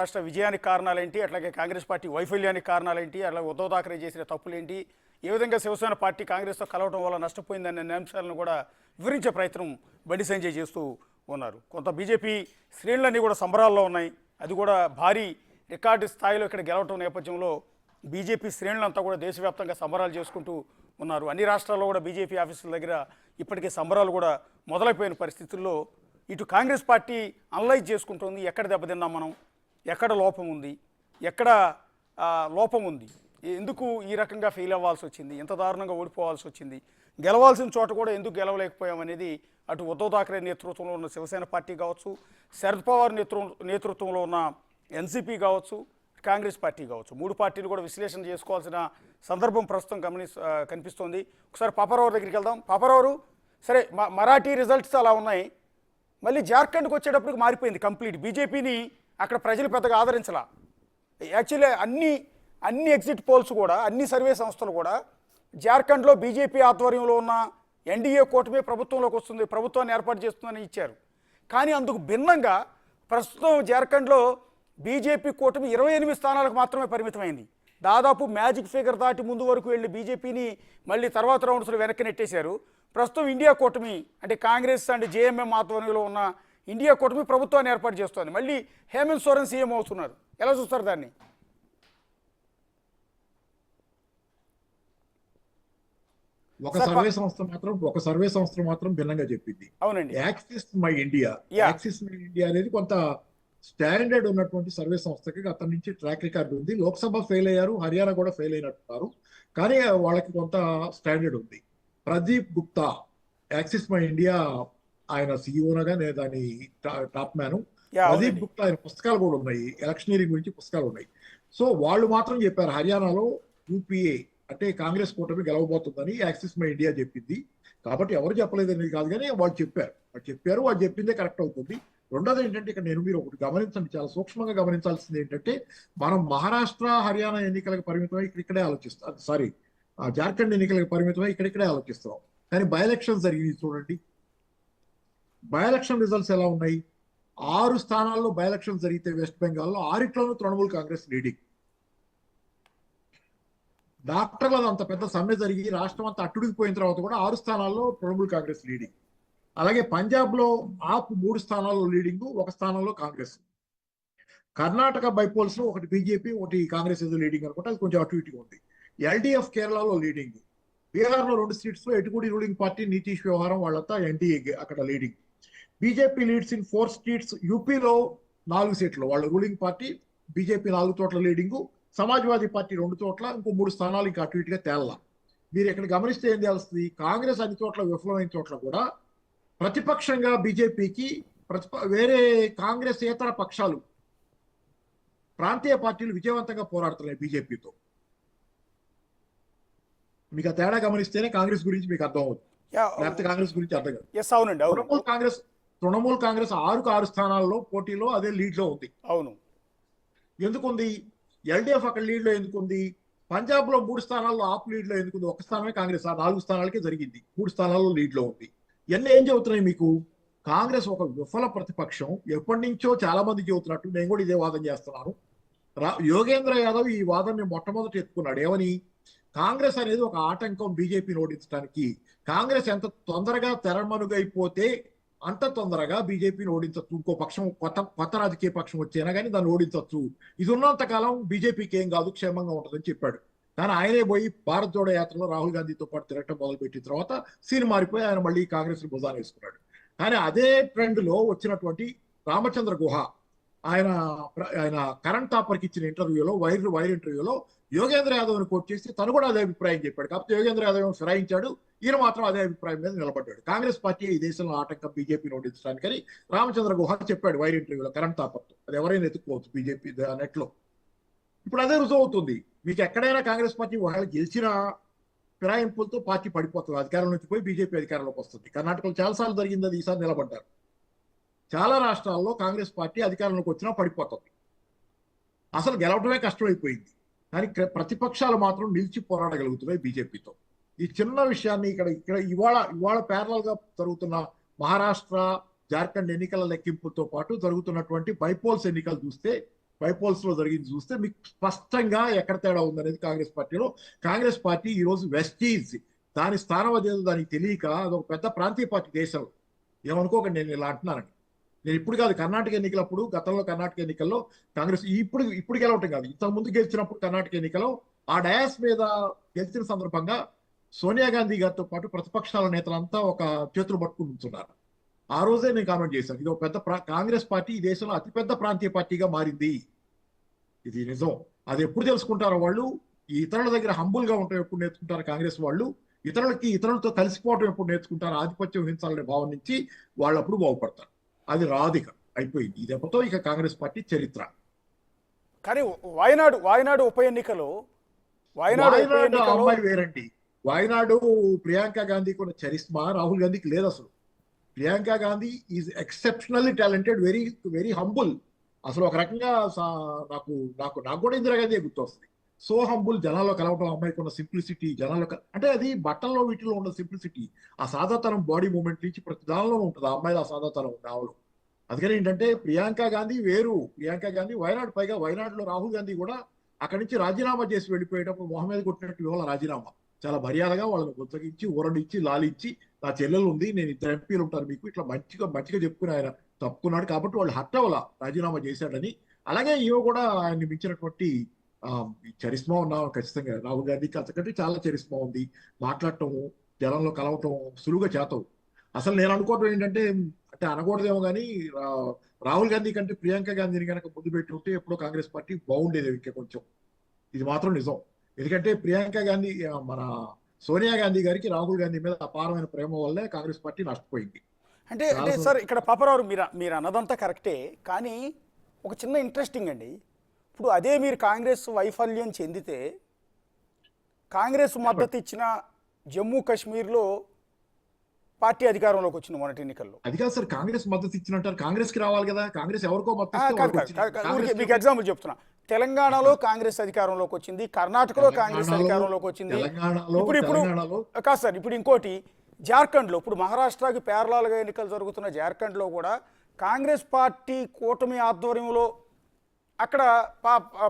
రాష్ట్ర విజయానికి కారణాలేంటి, అట్లాగే కాంగ్రెస్ పార్టీ వైఫల్యానికి కారణాలేంటి, అట్లా ఉద్ధవ్ ఠాక్రే చేసిన తప్పులేంటి, ఏ విధంగా శివసేన పార్టీ కాంగ్రెస్తో కలవడం వల్ల నష్టపోయిందనే అంశాలను కూడా వివరించే ప్రయత్నం బండి సంజయ్ చేస్తూ ఉన్నారు. కొంత బీజేపీ శ్రేణులన్నీ కూడా సంబరాల్లో ఉన్నాయి. అది కూడా భారీ రికార్డు స్థాయిలో ఇక్కడ గెలవటం నేపథ్యంలో బీజేపీ శ్రేణులంతా కూడా దేశవ్యాప్తంగా సంబరాలు చేసుకుంటూ ఉన్నారు. అన్ని రాష్ట్రాల్లో కూడా బీజేపీ ఆఫీసుల దగ్గర ఇప్పటికే సంబరాలు కూడా మొదలైపోయిన పరిస్థితుల్లో ఇటు కాంగ్రెస్ పార్టీ అనలైజ్ చేసుకుంటుంది. ఎక్కడ దెబ్బతిన్నాం మనం, ఎక్కడ లోపం ఉంది, ఎక్కడ లోపం ఉంది, ఎందుకు ఈ రకంగా ఫెయిల్ అవ్వాల్సి వచ్చింది, ఎంత దారుణంగా ఓడిపోవాల్సి వచ్చింది, గెలవాల్సిన చోట కూడా ఎందుకు గెలవలేకపోయాం అనేది అటు ఉద్ధవ్ ఠాక్రే నేతృత్వంలో ఉన్న శివసేన పార్టీ కావచ్చు, శరద్ పవార్ నేతృత్వంలో ఉన్న ఎన్సీపీ కావచ్చు, కాంగ్రెస్ పార్టీ కావచ్చు, మూడు పార్టీలు కూడా విశ్లేషణ చేసుకోవాల్సిన సందర్భం ప్రస్తుతం కనిపిస్తోంది. ఒకసారి పాపారావు దగ్గరికి వెళ్దాం. పాపారావు, సరే మరాఠీ రిజల్ట్స్ అలా ఉన్నాయి, మళ్ళీ జార్ఖండ్కి వచ్చేటప్పటికి మారిపోయింది కంప్లీట్. బీజేపీని అక్కడ ప్రజలు పెద్దగా ఆదరించలా. యాక్చువల్లీ అన్ని ఎగ్జిట్ పోల్స్ కూడా, అన్ని సర్వే సంస్థలు కూడా జార్ఖండ్లో బీజేపీ ఆధ్వర్యంలో ఉన్న ఎన్డీఏ కూటమి ప్రభుత్వంలోకి వస్తుంది, ప్రభుత్వాన్ని ఏర్పాటు చేస్తుందని ఇచ్చారు. కానీ అందుకు భిన్నంగా ప్రస్తుతం జార్ఖండ్లో బీజేపీ కూటమి 28 స్థానాలకు మాత్రమే పరిమితమైంది. దాదాపు మ్యాజిక్ ఫిగర్ దాటి ముందు వరకు వెళ్ళి బీజేపీని మళ్ళీ తర్వాత రౌండ్స్లో వెనక్కి నెట్టేశారు. ప్రస్తుతం ఇండియా కూటమి అంటే కాంగ్రెస్ అండ్ జేఎంఎం ఆధ్వర్యంలో ఉన్న ఇండియా కూటమి ప్రభుత్వాన్ని ఏర్పాటు చేస్తోంది. మళ్ళీ హేమంత్ సోరెన్ సీఎం అవుతున్నారు. ఎలా చూస్తారు దాన్ని? ఒక సర్వే సంస్థ మాత్రం భిన్నంగా చెప్పింది. అవునండి. యాక్సిస్ మై ఇండియా అనేది కొంత స్టాండర్డ్ ఉన్నటువంటి సర్వే సంస్థకి అతని నుంచి ట్రాక్ రికార్డు ఉంది. లోక్సభ ఫెయిల్ అయ్యారు, హర్యానా కూడా ఫెయిల్ అయినట్టున్నారు, కానీ వాళ్ళకి కొంత స్టాండర్డ్ ఉంది. Pradeep Gupta, axis my India ఆయన సిఇఓనగా నేను దాని టాప్ మ్యాన్. ప్రదీప్ గుప్తా ఆయన పుస్తకాలు కూడా ఉన్నాయి, ఎలక్షనీరింగ్ గురించి పుస్తకాలు ఉన్నాయి. సో వాళ్ళు మాత్రం చెప్పారు హర్యానాలో యూపీఏ అంటే కాంగ్రెస్ కూటమి గెలవబోతుందని యాక్సిస్ మై ఇండియా చెప్పింది. కాబట్టి ఎవరు చెప్పలేదని కాదు, కానీ వాళ్ళు చెప్పారు, వాళ్ళు చెప్పిందే కరెక్ట్ అవుతుంది. రెండోది ఏంటంటే ఇక్కడ మీరు ఒకటి గమనించండి, చాలా సూక్ష్మంగా గమనించాల్సింది ఏంటంటే మనం మహారాష్ట్ర హర్యానా ఎన్నికలకు పరిమితమై ఇక్కడే ఆలోచిస్తాం, జార్ఖండ్ ఎన్నికలకు పరిమితమై ఇక్కడే ఆలోచిస్తున్నాం. కానీ బై ఎలక్షన్స్ జరిగింది చూడండి, బై ఎలక్షన్ రిజల్ట్స్ ఎలా ఉన్నాయి? 6 స్థానాల్లో బై ఎలక్షన్స్ జరిగితే వెస్ట్ బెంగాల్లో 6 తృణమూల్ కాంగ్రెస్ లీడింగ్. డాక్టర్లది అంత పెద్ద సమ్మె జరిగి రాష్ట్రం అంతా అట్టుడికిపోయిన తర్వాత కూడా 6 స్థానాల్లో తృణమూల్ కాంగ్రెస్ లీడింగ్. అలాగే పంజాబ్ లో ఆప్ 3 స్థానాల్లో లీడింగ్, 1 స్థానంలో కాంగ్రెస్. కర్ణాటక బైపోల్స్ లో ఒకటి బీజేపీ, ఒకటి కాంగ్రెస్ ఏదో లీడింగ్ అనుకుంటే అది కొంచెం అటు ఇటుగా ఉంది. ఎల్డీఎఫ్ కేరళలో లీడింగ్, బీహార్ లో 2 సీట్స్ లో ఎటుకుడి రూలింగ్ పార్టీ నీతీష్ వ్యవహారం వాళ్ళంతా ఎన్డీఏ అక్కడ leading. BJP leads in 4 states, యూపీలో 4 సీట్లు వాళ్ళ రూలింగ్ పార్టీ, బీజేపీ 4 చోట్ల లీడింగు, సమాజ్వాదీ పార్టీ 2 చోట్ల, ఇంకో 3 స్థానాలు ఇంకా అటు ఇటుగా తేల్లా. మీరు ఇక్కడ గమనిస్తే ఏం తెలుస్తుంది, కాంగ్రెస్ అన్ని చోట్ల విఫలమైన చోట్ల కూడా ప్రతిపక్షంగా బీజేపీకి వేరే కాంగ్రెస్ ఇతర పక్షాలు ప్రాంతీయ పార్టీలు విజయవంతంగా పోరాడుతున్నాయి బీజేపీతో. మీకు ఆ తేడా గమనిస్తేనే కాంగ్రెస్ గురించి మీకు అర్థం అవుతుంది, లేకపోతే కాంగ్రెస్ గురించి అర్థం కాదు. తృణమూల్ కాంగ్రెస్ 6 స్థానాల్లో పోటీలో అదే లీడ్ లో ఉంది. అవును, ఎందుకుంది? ఎల్డీఎఫ్ అక్కడ లీడ్ లో ఎందుకుంది? పంజాబ్ లో 3 స్థానాల్లో ఆప్ లీడ్ లో ఎందుకుంది? 1 స్థానమే కాంగ్రెస్, 4 స్థానాలకే జరిగింది, 3 స్థానాల్లో లీడ్ లో ఉంది. ఇవన్నీ ఏం చెబుతున్నాయి మీకు? కాంగ్రెస్ ఒక విఫల ప్రతిపక్షం. ఎప్పటి నుంచో చాలా మంది చెబుతున్నట్టు, నేను కూడా ఇదే వాదన చేస్తున్నాను. యోగేంద్ర యాదవ్ ఈ వాదనని మొట్టమొదటి ఎత్తుకున్నాడు. ఏమని? కాంగ్రెస్ అనేది ఒక ఆటంకం బీజేపీని ఓడించడానికి. కాంగ్రెస్ ఎంత తొందరగా తెరమనుగైపోతే అంత తొందరగా బీజేపీని ఓడించవచ్చు. ఇంకో పక్షం, కొత్త రాజకీయ పక్షం వచ్చేనా కానీ దాన్ని ఓడించవచ్చు. ఇది ఉన్నంత కాలం బీజేపీకి ఏం కాదు, క్షేమంగా ఉంటుందని చెప్పాడు. కానీ ఆయనే పోయి భారత్ జోడో యాత్రలో రాహుల్ గాంధీతో పాటు తిరగటం మొదలుపెట్టిన తర్వాత సీన్ మారిపోయి ఆయన మళ్ళీ కాంగ్రెస్ భుజాన్ని వేసుకున్నాడు. కానీ అదే ట్రెండ్ లో వచ్చినటువంటి రామచంద్ర గుహ ఆయన కరణ్ తాపర్కి ఇచ్చిన ఇంటర్వ్యూలో, వైర్ ఇంటర్వ్యూలో యోగేంద్ర యాదవ్ని కోట్ చేసి తను కూడా అదే అభిప్రాయం చెప్పాడు. కాకపోతే యోగేంద్ర యాదవ్ ఫిరాయించాడు, ఈయన మాత్రం అదే అభిప్రాయం మీద నిలబడ్డాడు. కాంగ్రెస్ పార్టీ ఈ దేశంలో ఆటంకం బీజేపీని ఓడించడానికని రామచంద్ర గుహ చెప్పాడు వైర్ ఇంటర్వ్యూలో కరణ్ తాపర్తో. అది ఎవరైనా ఎత్తుకోవచ్చు బీజేపీ నెట్ లో. ఇప్పుడు అదే రుజువు అవుతుంది. మీకు ఎక్కడైనా కాంగ్రెస్ పార్టీ ఒకవేళ గెలిచిన ఫిరాయింపులతో పార్టీ పడిపోతుంది, అధికారం నుంచి పోయి బీజేపీ అధికారంలోకి వస్తుంది. కర్ణాటకలో చాలాసార్లు జరిగింది, అది ఈసారి నిలబడ్డారు. చాలా రాష్ట్రాల్లో కాంగ్రెస్ పార్టీ అధికారంలోకి వచ్చినా పడిపోతుంది, అసలు గెలవడమే కష్టమైపోయింది. కానీ ప్రతిపక్షాలు మాత్రం నిలిచి పోరాడగలుగుతున్నాయి బీజేపీతో. ఈ చిన్న విషయాన్ని ఇక్కడ ఇవాళ ప్యారలల్ గా జరుగుతున్న మహారాష్ట్ర జార్ఖండ్ ఎన్నికల లెక్కింపుతో పాటు జరుగుతున్నటువంటి బైపోల్స్ ఎన్నికలు చూస్తే బైపోల్స్ లో జరిగింది చూస్తే మీకు స్పష్టంగా ఎక్కడ తేడా ఉందనేది కాంగ్రెస్ పార్టీలో. కాంగ్రెస్ పార్టీ ఈ రోజు వెస్టీజ్, దాని స్థానం అదేదో దానికి తెలియక అదొక పెద్ద ప్రాంతీయ పార్టీ దేశంలో. ఏమనుకోకండి నేను ఇలా అంటున్నానండి. నేను ఇప్పుడు కాదు, కర్ణాటక ఎన్నికలప్పుడు, గతంలో కర్ణాటక ఎన్నికల్లో కాంగ్రెస్ ఇప్పుడు గెలవటం కాదు, ఇంతకు ముందు గెలిచినప్పుడు కర్ణాటక ఎన్నికలో ఆ డయాస్ మీద గెలిచిన సందర్భంగా సోనియా గాంధీ గారితో పాటు ప్రతిపక్షాల నేతలంతా ఒక చేతులు పట్టుకుని ఉంటున్నారు. ఆ రోజే నేను కామెంట్ చేశాను, ఇది ఒక పెద్ద కాంగ్రెస్ పార్టీ ఈ దేశంలో అతిపెద్ద ప్రాంతీయ పార్టీగా మారింది. ఇది నిజం. అది ఎప్పుడు తెలుసుకుంటారో వాళ్ళు, ఈ ఇతరుల దగ్గర హంబుల్ గా ఉంటాం ఎప్పుడు నేర్చుకుంటారు కాంగ్రెస్ వాళ్ళు, ఇతరులతో కలిసిపోవడం ఎప్పుడు నేర్చుకుంటారు, ఆధిపత్యం వహించాలనే భావం నుంచి వాళ్ళు అప్పుడు బాగుపడతారు. అది రాదు, ఇక అయిపోయింది. ఈ దెబ్బతో ఇక కాంగ్రెస్ పార్టీ చరిత్ర. కానీ వాయనాడు ఉప ఎన్నికలో అమ్మాయి వేరండి. వాయనాడు ప్రియాంక గాంధీకి ఉన్న చరిస్మా రాహుల్ గాంధీకి లేదు అసలు. Priyanka Gandhi is exceptionally talented, very very humble. అసలు ఒక రకంగా నాకు నాకు నాకు కూడా ఇందిరాగాంధీ గుర్తొస్తుంది. సో హంబుల్, జనాల్లో కలవటం, అమ్మాయికి ఉన్న సింప్లిసిటీ, అంటే అది బట్టల్లో వీటిలో ఉన్న సింప్లిసిటీ, ఆ సాదాతనం బాడీ మూమెంట్ నుంచి ప్రతి దానిలో ఉంటుంది ఆ అమ్మాయిలో ఆ సాదాతనం నావలో. అందుకని ఏంటంటే ప్రియాంక గాంధీ వేరు. ప్రియాంక గాంధీ వయనాడు, పైగా వయనాడులో రాహుల్ గాంధీ కూడా అక్కడి నుంచి రాజీనామా చేసి వెళ్ళిపోయేటప్పుడు మొహం మీద కొట్టినట్టు ఇవాళ రాజీనామా చాలా మర్యాదగా వాళ్ళని గుర్తగించి, ఊరడిచ్చి, లాలిచ్చి, నా చెల్లెలు ఉంది, నేను 2 ఎంపీలు ఉంటారు మీకు, ఇట్లా మంచిగా చెప్పుకుని ఆయన తప్పుకున్నాడు. కాబట్టి వాళ్ళు హర్ట్ అవ్వాల రాజీనామా చేశాడని. అలాగే ఈమె కూడా ఆయన్ని మించినటువంటి చరిస్మా ఉన్న ఖచ్చితంగా రాహుల్ గాంధీకి అంతకంటే చాలా చరిస్మా ఉంది. మాట్లాడటం, జనంలో కలవటం సులువుగా చేతవు. అసలు నేను అనుకోవటం ఏంటంటే, అంటే అనకూడదేమో కానీ రాహుల్ గాంధీ కంటే ప్రియాంక గాంధీని కనుక ముందు పెట్టి ఉంటే ఎప్పుడో కాంగ్రెస్ పార్టీ బాగుండేది ఇంకా కొంచెం. ఇది మాత్రం నిజం. ఎందుకంటే ప్రియాంక గాంధీ, మన సోనియా గాంధీ గారికి రాహుల్ గాంధీ మీద అపారమైన ప్రేమ వల్లే కాంగ్రెస్ పార్టీ నష్టపోయింది. అంటే సార్ ఇక్కడ పాపరావు మీరు అన్నదంతా కరెక్టే, కానీ ఒక చిన్న ఇంట్రెస్టింగ్ అండి. ఇప్పుడు అదే మీరు కాంగ్రెస్ వైఫల్యం చెందితే, కాంగ్రెస్ మద్దతు ఇచ్చిన జమ్మూ కాశ్మీర్లో పార్టీ అధికారంలోకి వచ్చింది మొన్నటి ఎన్నికల్లో. అది కాదు సార్, కాంగ్రెస్ మద్దతు ఇచ్చినట్టారు, కాంగ్రెస్ కి రావాలి కదా, కాంగ్రెస్ ఎవరికో మద్దతు. మీకు ఎగ్జాంపుల్ చెప్తున్నా, తెలంగాణలో కాంగ్రెస్ అధికారంలోకి వచ్చింది, కర్ణాటకలో కాంగ్రెస్ అధికారంలోకి వచ్చింది. ఇప్పుడు కాదు సార్, ఇప్పుడు ఇంకోటి జార్ఖండ్లో, ఇప్పుడు మహారాష్ట్రకి ప్యారలాల్గా ఎన్నికలు జరుగుతున్న జార్ఖండ్లో కూడా కాంగ్రెస్ పార్టీ కూటమి ఆధ్వర్యంలో అక్కడ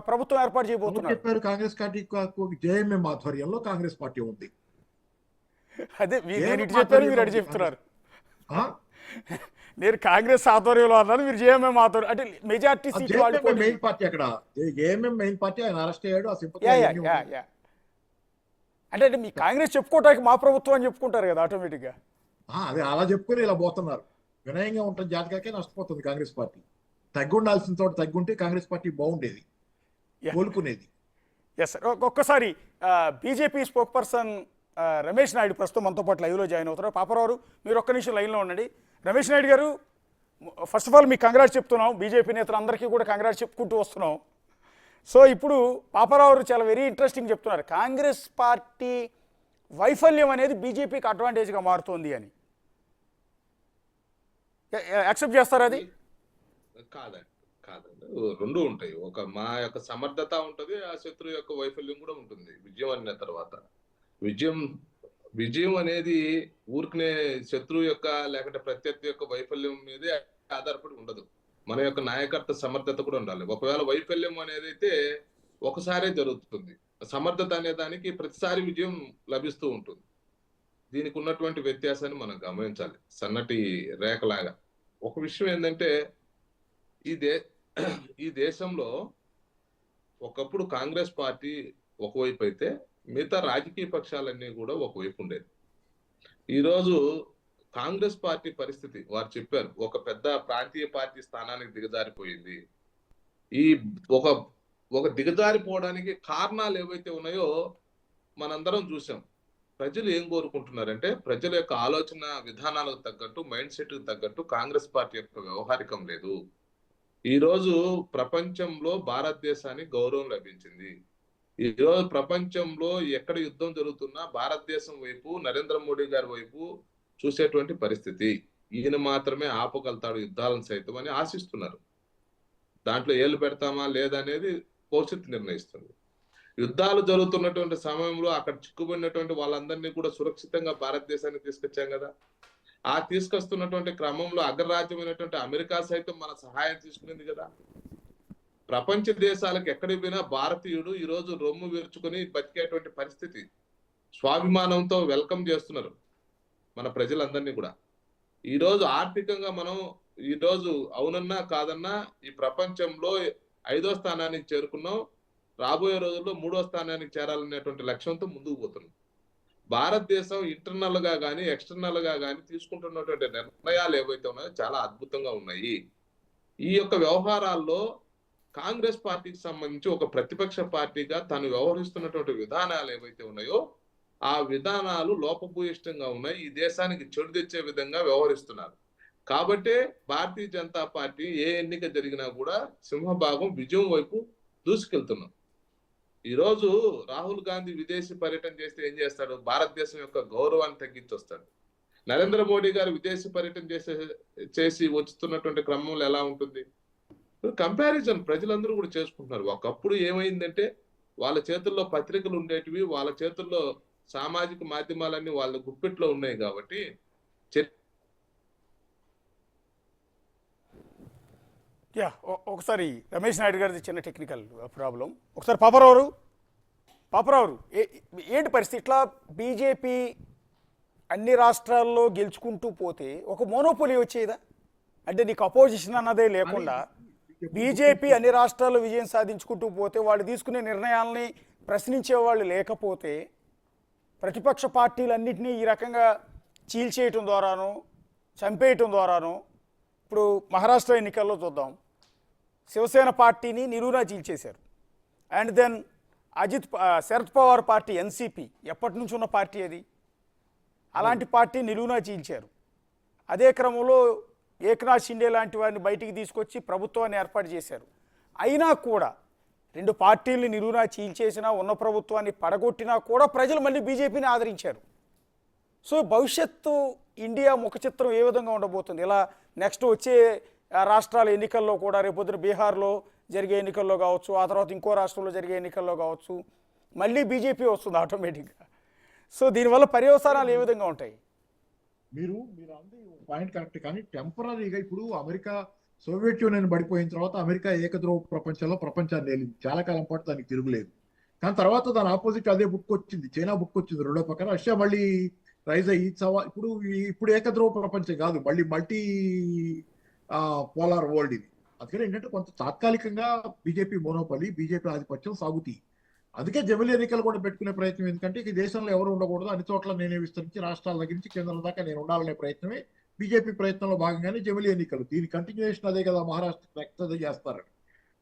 ప్రభుత్వం ఏర్పాటు చేయబోతున్నారు. చెప్పారు కాంగ్రెస్ పార్టీ జేఎంఎం ఆధ్వర్యంలో కాంగ్రెస్ పార్టీ ఉంది. అదే నేను ఇటు చెప్పారు, మీరు అటు చెప్తున్నారు. నేను కాంగ్రెస్ ఆధ్వర్యంలో అన్నాను, మీరు జేఎంఎం ఆధ్వర్యం, అంటే మెజార్టీ సీట్ మెయిన్ పార్టీ అక్కడ జేఎంఎం మెయిన్ పార్టీ. ఆయన అరెస్ట్ అయ్యాడు. అంటే మీ కాంగ్రెస్ చెప్పుకోవటానికి మా ప్రభుత్వం అని చెప్పుకుంటారు కదా ఆటోమేటిక్గా. అదే అలా చెప్పుకుని ఇలా పోతున్నారు. వినయంగా ఉంటుంది జాతకాకే నష్టపోతుంది కాంగ్రెస్ పార్టీ. తగ్గుండాల్సిన చోట తగ్గుంటే కాంగ్రెస్ పార్టీ బాగుండేది, కోలుకునేది. Yes sir. ఒక్కసారి BJP spokesperson Ramesh Naidu ప్రస్తుతం మనతో పాటు లైవ్లో జాయిన్ అవుతున్నారు. పాపరావు మీరు ఒక్క నిమిషం లైన్లో ఉండండి. రమేష్ నాయుడు గారు, ఫస్ట్ ఆఫ్ ఆల్ మీకు కంగ్రాట్స్ చెప్తున్నాం, బీజేపీ నేతలందరికీ కూడా కంగ్రాట్స్ చెప్పుకుంటూ వస్తున్నాం. సో ఇప్పుడు పాపరావు చాలా వెరీ ఇంట్రెస్టింగ్ చెప్తున్నారు, కాంగ్రెస్ పార్టీ వైఫల్యం అనేది బీజేపీకి అడ్వాంటేజ్గా మారుతోంది అని. యాక్సెప్ట్ చేస్తారా? అది కాదండి. రెండు ఉంటాయి. ఒక మా యొక్క సమర్థత ఉంటుంది, ఆ శత్రువు యొక్క వైఫల్యం కూడా ఉంటుంది. విజయం అన్న తర్వాత విజయం అనేది ఊరికనే శత్రువు యొక్క లేకుంటే ప్రత్యర్థి యొక్క వైఫల్యం మీదే ఆధారపడి ఉండదు. మన యొక్క నాయకత్వ సమర్థత కూడా ఉండాలి. ఒకవేళ వైఫల్యం అనేది అయితే ఒకసారే జరుగుతుంది. సమర్థత అనే దానికి ప్రతిసారి విజయం లభిస్తూ ఉంటుంది. దీనికి ఉన్నటువంటి వ్యత్యాసాన్ని మనం గమనించాలి. సన్నటి రేఖలాగా ఒక విషయం ఏంటంటే, ఈ దేశంలో ఒకప్పుడు కాంగ్రెస్ పార్టీ ఒకవైపు అయితే మిగతా రాజకీయ పక్షాలన్నీ కూడా ఒకవైపు ఉండేది. ఈరోజు కాంగ్రెస్ పార్టీ పరిస్థితి వారు చెప్పారు, ఒక పెద్ద ప్రాంతీయ పార్టీ స్థానానికి దిగజారిపోయింది. ఈ ఒక దిగజారిపోవడానికి కారణాలు ఏవైతే ఉన్నాయో మనందరం చూసాం. ప్రజలు ఏం కోరుకుంటున్నారంటే, ప్రజల యొక్క ఆలోచన విధానాలకు తగ్గట్టు, మైండ్ సెట్ కు తగ్గట్టు కాంగ్రెస్ పార్టీ యొక్క వ్యవహారికం లేదు. ఈరోజు ప్రపంచంలో భారతదేశానికి గౌరవం లభించింది. ఈరోజు ప్రపంచంలో ఎక్కడ యుద్ధం జరుగుతున్నా భారతదేశం వైపు, నరేంద్ర మోడీ గారి వైపు చూసేటువంటి పరిస్థితి. ఈయన మాత్రమే ఆపగలుగుతాడు యుద్ధాలను సైతం అని ఆశిస్తున్నారు. దాంట్లో ఏళ్ళు పెడతామా లేదనేది భవిష్యత్తు నిర్ణయిస్తుంది. యుద్ధాలు జరుగుతున్నటువంటి సమయంలో అక్కడ చిక్కుబడినటువంటి వాళ్ళందరినీ కూడా సురక్షితంగా భారతదేశానికి తీసుకొచ్చాం కదా. ఆ తీసుకొస్తున్నటువంటి క్రమంలో అగ్రరాజ్యమైనటువంటి అమెరికా సైతం మన సహాయం తీసుకునేది కదా. ప్రపంచ దేశాలకు ఎక్కడికి పోయినా భారతీయుడు ఈరోజు రొమ్ము విరుచుకొని బతికేటువంటి పరిస్థితి. స్వాభిమానంతో వెల్కమ్ చేస్తున్నారు మన ప్రజలందరినీ కూడా. ఈరోజు ఆర్థికంగా మనం ఈరోజు అవునన్నా కాదన్నా ఈ ప్రపంచంలో 5వ స్థానానికి చేరుకున్నాం. రాబోయే రోజుల్లో 3వ స్థానానికి చేరాలనేటువంటి లక్ష్యంతో ముందుకు పోతున్నాం. భారతదేశం ఇంటర్నల్ గా కానీ ఎక్స్టర్నల్ గా కానీ తీసుకుంటున్నటువంటి నిర్ణయాలు ఏవైతే ఉన్నాయో చాలా అద్భుతంగా ఉన్నాయి. ఈ యొక్క వ్యవహారాల్లో కాంగ్రెస్ పార్టీకి సంబంధించి ఒక ప్రతిపక్ష పార్టీగా తను వ్యవహరిస్తున్నటువంటి విధానాలు ఏవైతే ఉన్నాయో ఆ విధానాలు లోపభూయిష్టంగా ఉన్నాయి. ఈ దేశానికి చెడు తెచ్చే విధంగా వ్యవహరిస్తున్నారు. కాబట్టే భారతీయ జనతా పార్టీ ఏ ఎన్నిక జరిగినా కూడా సింహభాగం విజయం వైపు దూసుకెళ్తున్నాం. ఈరోజు రాహుల్ గాంధీ విదేశీ పర్యటన చేస్తే ఏం చేస్తాడు? భారతదేశం యొక్క గౌరవాన్ని తగ్గించొస్తాడు. నరేంద్ర మోడీ గారు విదేశీ పర్యటన చేసి వచ్చుతున్నటువంటి క్రమంలో ఎలా ఉంటుంది? కంపారిజన్ ప్రజలందరూ కూడా చేసుకుంటున్నారు. ఒకప్పుడు ఏమైందంటే వాళ్ళ చేతుల్లో పత్రికలు ఉండేటివి, వాళ్ళ చేతుల్లో సామాజిక మాధ్యమాలన్నీ వాళ్ళ గుప్పెట్లో ఉన్నాయి కాబట్టి ఒకసారి రమేష్ నాయుడు గారిది చిన్న టెక్నికల్ ప్రాబ్లం. ఒకసారి పాపరావు ఏంటి పరిస్థితి? ఇట్లా బీజేపీ అన్ని రాష్ట్రాల్లో గెలుచుకుంటూ పోతే ఒక మోనోపోలీ వచ్చేదా? అంటే నీకు అపోజిషన్ అన్నదే లేకుండా బీజేపీ అన్ని రాష్ట్రాల్లో విజయం సాధించుకుంటూ పోతే వాళ్ళు తీసుకునే నిర్ణయాలని ప్రశ్నించే వాళ్ళు లేకపోతే ప్రతిపక్ష పార్టీలన్నింటినీ ఈ రకంగా చీల్చేయటం ద్వారాను చంపేయటం ద్వారాను ఇప్పుడు మహారాష్ట్ర ఎన్నికల్లో చూద్దాం, శివసేన పార్టీని నిలువునా చీల్చేశారు. And then Sharad Pawar party NCP ఎప్పటి నుంచి ఉన్న పార్టీ అది, అలాంటి పార్టీ నిలువునా చీల్చారు. అదే క్రమంలో ఏక్నాథ్ షిండే లాంటి వారిని బయటికి తీసుకొచ్చి ప్రభుత్వాన్ని ఏర్పాటు చేశారు. అయినా కూడా రెండు పార్టీల్ని నిలువునా చీల్చేసినా ఉన్న ప్రభుత్వాన్ని పడగొట్టినా కూడా ప్రజలు మళ్ళీ బీజేపీని ఆదరించారు. సో భవిష్యత్తు ఇండియా ముఖ చిత్రం ఏ విధంగా ఉండబోతుంది? ఇలా నెక్స్ట్ వచ్చే రాష్ట్రాల ఎన్నికల్లో కూడా రేపొద్దున బీహార్లో జరిగే ఎన్నికల్లో కావచ్చు, ఆ తర్వాత ఇంకో రాష్ట్రంలో జరిగే ఎన్నికల్లో కావచ్చు, మళ్ళీ బీజేపీ వస్తుంది ఆటోమేటిక్గా. సో దీనివల్ల పర్యవసానాలు ఏ విధంగా ఉంటాయి? మీరు అందరి పాయింట్ కరెక్ట్, కానీ టెంపరీగా ఇప్పుడు అమెరికా సోవియట్ యూనియన్ పడిపోయిన తర్వాత అమెరికా ఏకద్రోవ ప్రపంచంలో ప్రపంచాన్ని ఏలింది. చాలా కాలం పాటు దానికి తిరుగులేదు. కానీ తర్వాత దాని ఆపోజిట్ అదే బుక్ వచ్చింది, చైనా బుక్ వచ్చింది రెండో పక్కన. రష్యా మళ్ళీ రైజ్ అయ్యి ఇప్పుడు ఏకద్రోవ ప్రపంచం కాదు, మళ్ళీ మల్టీ పోలార్ వరల్డ్ ఇది. అందుకని ఏంటంటే కొంత తాత్కాలికంగా బీజేపీ మోనోపలి, బీజేపీ ఆధిపత్యం సాగుతాయి. అందుకే జమిలీ ఎన్నికలు కూడా పెట్టుకునే ప్రయత్నం, ఎందుకంటే ఈ దేశంలో ఎవరు ఉండకూడదు, అన్ని చోట్ల నేనే విస్తరించి రాష్ట్రాల దగ్గర నుంచి కేంద్రం దాకా నేను ఉండాలనే ప్రయత్నమే బీజేపీ ప్రయత్నంలో భాగంగానే జమిలీ ఎన్నికలు. దీని కంటిన్యూషన్ అదే కదా మహారాష్ట్ర ఎక్సర్సైజ్ చేస్తారని.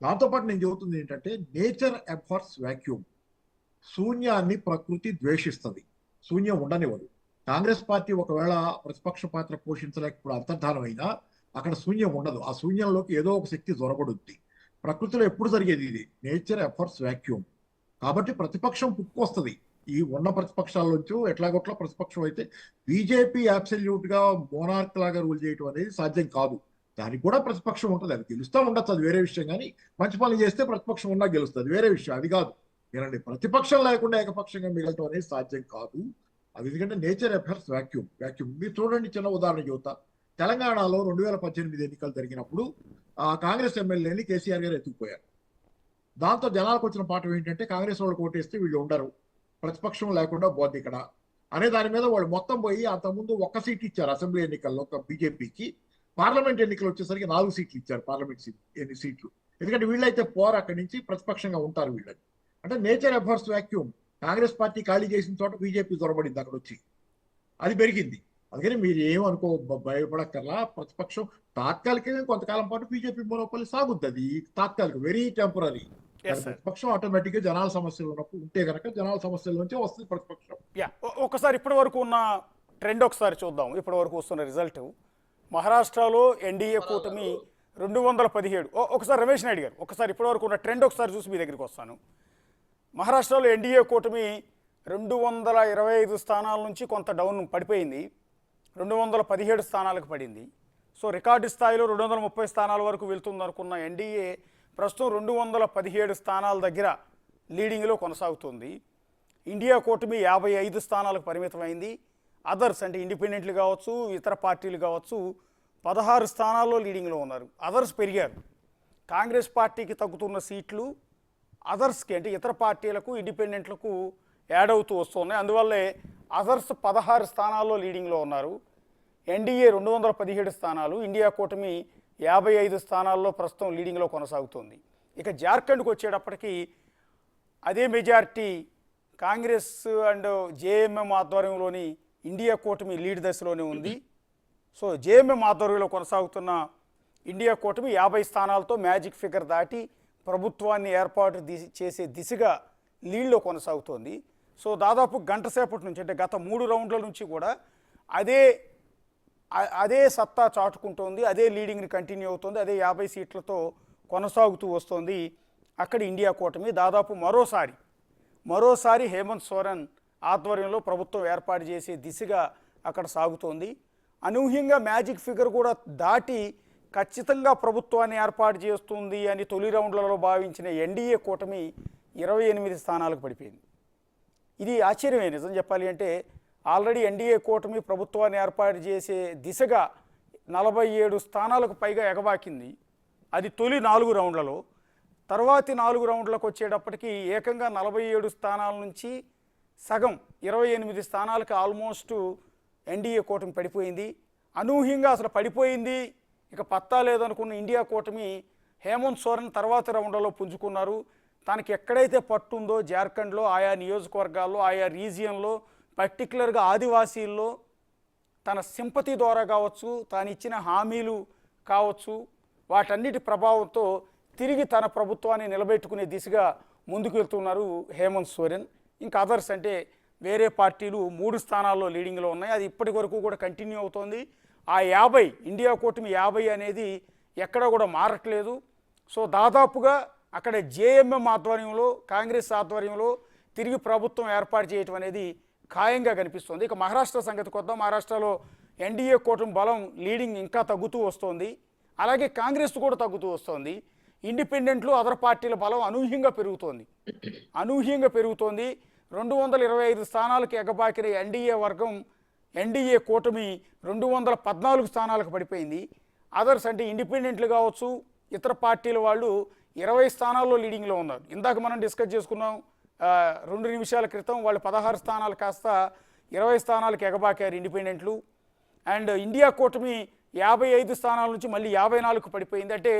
దాంతోపాటు నేను చెబుతుంది ఏంటంటే నేచర్ ఎఫర్ట్స్ వాక్యూమ్. శూన్యాన్ని ప్రకృతి ద్వేషిస్తుంది, శూన్యం ఉండనివ్వదు. కాంగ్రెస్ పార్టీ ఒకవేళ ప్రతిపక్ష పాత్ర పోషించలేకపోవడం అంతర్ధానం అయినా అక్కడ శూన్యం ఉండదు. ఆ శూన్యంలోకి ఏదో ఒక శక్తి జొరబడుద్ది. ప్రకృతిలో ఎప్పుడు జరిగేది ఇది, నేచర్ ఎఫర్ట్స్ వాక్యూమ్. కాబట్టి ప్రతిపక్షం పుట్టుకొస్తుంది. ఈ ఉన్న ప్రతిపక్షాల్లోంచి ఎట్లాగొట్లా ప్రతిపక్షం అయితే బీజేపీ అబ్సల్యూట్ గా మోనార్క్ లాగా రూల్ చేయడం అనేది సాధ్యం కాదు. దానికి కూడా ప్రతిపక్షం ఉంటుంది, అది గెలుస్తూ ఉండొచ్చు, అది వేరే విషయం. కానీ మంచి పనులు చేస్తే ప్రతిపక్షం ఉన్నా గెలుస్తుంది, వేరే విషయం. అది కాదు ఏనండి, ప్రతిపక్షం లేకుండా ఏకపక్షంగా మిగలటం అనేది సాధ్యం కాదు. అది ఎందుకంటే నేచర్ ఎఫర్ట్స్ వాక్యూమ్. మీరు చూడండి, చిన్న ఉదాహరణ చెబుతా. తెలంగాణలో 2018 ఎన్నికలు జరిగినప్పుడు కాంగ్రెస్ ఎమ్మెల్యేని కేసీఆర్ గారు ఎత్తుకుపోయారు. దాంతో జనాలకు వచ్చిన పాఠం ఏంటంటే కాంగ్రెస్ వాళ్ళు ఓటేస్తే వీళ్ళు ఉండరు, ప్రతిపక్షం లేకుండా పోద్ది ఇక్కడ అనే దాని మీద వాళ్ళు మొత్తం పోయి అంతకుముందు 1 సీట్ ఇచ్చారు అసెంబ్లీ ఎన్నికల్లో బీజేపీకి. పార్లమెంట్ ఎన్నికలు వచ్చేసరికి 4 సీట్లు ఇచ్చారు, పార్లమెంట్ సీట్లు. ఎందుకంటే వీళ్ళైతే పోరు, అక్కడి నుంచి ప్రతిపక్షంగా ఉంటారు వీళ్ళని. అంటే nature efforts vacuum. Congress party ఖాళీ చేసిన చోట బీజేపీ దొరబడింది, అక్కడ వచ్చి అది పెరిగింది. అందుకని మీరు ఏమనుకో భయపడక్కర్లా. ప్రతిపక్షం తాత్కాలికంగా కొంతకాలం పాటు బీజేపీ మోనోపలి సాగుద్ది, అది తాత్కాలిక, వెరీ టెంపరీ. ప్రతిపక్షం ఆటోమేటిక్ గా జనాల సమస్యలు ఉన్నప్పుడు ఉంటే కనుక జనాల సమస్యల నుంచే వస్తుంది ప్రతిపక్షం. ఒకసారి ఇప్పటి వరకు ఉన్న ట్రెండ్ ఒకసారి చూద్దాం. ఇప్పటి వరకు వస్తున్న రిజల్ట్ మహారాష్ట్రలో ఎన్డీఏ కూటమి 217. ఒకసారి రమేష్ నాయుడు గారు ఒకసారి ఇప్పటి వరకు ఉన్న ట్రెండ్ ఒకసారి చూసి మీ దగ్గరికి వస్తాను. మహారాష్ట్రలో ఎన్డీఏ కూటమి 225 స్థానాల నుంచి కొంత డౌన్ పడిపోయింది, 217 స్థానాలకు పడింది. సో రికార్డు స్థాయిలో 230 స్థానాల వరకు వెళ్తుందనుకున్న ఎన్డీఏ ప్రస్తుతం 217 స్థానాల దగ్గర లీడింగ్లో కొనసాగుతుంది. ఇండియా కూటమి 55 స్థానాలకు పరిమితమైంది. అదర్స్ అంటే ఇండిపెండెంట్లు కావచ్చు, ఇతర పార్టీలు కావచ్చు 16 స్థానాల్లో లీడింగ్లో ఉన్నారు. అదర్స్ పెరిగారు. కాంగ్రెస్ పార్టీకి తగ్గుతున్న సీట్లు అదర్స్కి అంటే ఇతర పార్టీలకు ఇండిపెండెంట్లకు యాడ్ అవుతూ వస్తున్నాయి. అందువల్లే అదర్స్ 16 స్థానాల్లో లీడింగ్లో ఉన్నారు. ఎన్డీఏ 217 స్థానాలు, ఇండియా కూటమి 55 స్థానాల్లో ప్రస్తుతం లీడింగ్లో కొనసాగుతుంది. ఇక జార్ఖండ్కి వచ్చేటప్పటికి అదే మెజారిటీ కాంగ్రెస్ అండ్ జేఎంఎం ఆధ్వర్యంలోని ఇండియా కూటమి లీడ్ దశలోనే ఉంది. సో జేఎంఎం ఆధ్వర్యంలో కొనసాగుతున్న ఇండియా కూటమి 50 స్థానాలతో మ్యాజిక్ ఫిగర్ దాటి ప్రభుత్వాన్ని ఏర్పాటు చేసే దిశగా లీడ్లో కొనసాగుతోంది. సో దాదాపు గంట సేపటి నుంచి అంటే గత 3 రౌండ్ల నుంచి కూడా అదే సత్తా చాటుకుంటోంది, అదే లీడింగ్ని కంటిన్యూ అవుతుంది, అదే 50 సీట్లతో కొనసాగుతూ వస్తుంది అక్కడ ఇండియా కూటమి. దాదాపు మరోసారి హేమంత్ సోరెన్ ఆధ్వర్యంలో ప్రభుత్వం ఏర్పాటు చేసే దిశగా అక్కడ సాగుతోంది. అనూహ్యంగా మ్యాజిక్ ఫిగర్ కూడా దాటి ఖచ్చితంగా ప్రభుత్వాన్ని ఏర్పాటు చేస్తుంది అని తొలి రౌండ్లలో భావించిన ఎన్డీఏ కూటమి 28 స్థానాలకు పడిపోయింది. ఇది ఆశ్చర్యమే నిజం చెప్పాలి అంటే. ఆల్రెడీ ఎన్డీఏ కూటమి ప్రభుత్వాన్ని ఏర్పాటు చేసే దిశగా 47 స్థానాలకు పైగా ఎగబాకింది. అది తొలి 4 రౌండ్లలో. తర్వాతి 4 రౌండ్లకు వచ్చేటప్పటికి ఏకంగా 47 స్థానాల నుంచి సగం 28 స్థానాలకు ఆల్మోస్ట్ ఎన్డీఏ కూటమి పడిపోయింది. అనూహ్యంగా అసలు పడిపోయింది, ఇక పత్తా లేదనుకున్న ఇండియా కూటమి హేమంత్ సోరెన్ తర్వాతి రౌండ్లలో పుంజుకున్నారు. తనకి ఎక్కడైతే పట్టుందో జార్ఖండ్లో ఆయా నియోజకవర్గాల్లో ఆయా రీజియన్లో పర్టికులర్గా ఆదివాసీల్లో తన సింపతి ద్వారా కావచ్చు, తాను ఇచ్చిన హామీలు కావచ్చు, వాటన్నిటి ప్రభావంతో తిరిగి తన ప్రభుత్వాన్ని నిలబెట్టుకునే దిశగా ముందుకు వెళ్తున్నారు హేమంత్ సోరెన్. ఇంకా అదర్స్ అంటే వేరే పార్టీలు 3 స్థానాల్లో లీడింగ్లో ఉన్నాయి. అది ఇప్పటి వరకు కూడా కంటిన్యూ అవుతోంది. ఆ 50 ఇండియా కూటమి 50 అనేది ఎక్కడ కూడా మారట్లేదు. సో దాదాపుగా అక్కడ జేఎంఎం ఆధ్వర్యంలో కాంగ్రెస్ ఆధ్వర్యంలో తిరిగి ప్రభుత్వం ఏర్పాటు చేయటం అనేది ఖాయంగా కనిపిస్తుంది. ఇక మహారాష్ట్ర సంగతి కొద్దాం. మహారాష్ట్రలో ఎన్డీఏ కూటమి బలం లీడింగ్ ఇంకా తగ్గుతూ వస్తోంది, అలాగే కాంగ్రెస్ కూడా తగ్గుతూ వస్తోంది. ఇండిపెండెంట్లు అదర్ పార్టీల బలం అనూహ్యంగా పెరుగుతోంది. 225 స్థానాలకు ఎగబాకిన ఎన్డీఏ వర్గం ఎన్డీఏ కూటమి 214 స్థానాలకు పడిపోయింది. అదర్స్ అంటే ఇండిపెండెంట్లు కావచ్చు, ఇతర పార్టీల వాళ్ళు 20 స్థానాల్లో లీడింగ్లో ఉన్నారు. ఇందాక మనం డిస్కస్ చేసుకున్నాం 2 నిమిషాల క్రితం. వాళ్ళు 16 స్థానాలు కాస్త 20 స్థానాలకు ఎగబాకారు ఇండిపెండెంట్లు. అండ్ ఇండియా కూటమి 55 స్థానాల నుంచి మళ్ళీ 54కు పడిపోయింది. అంటే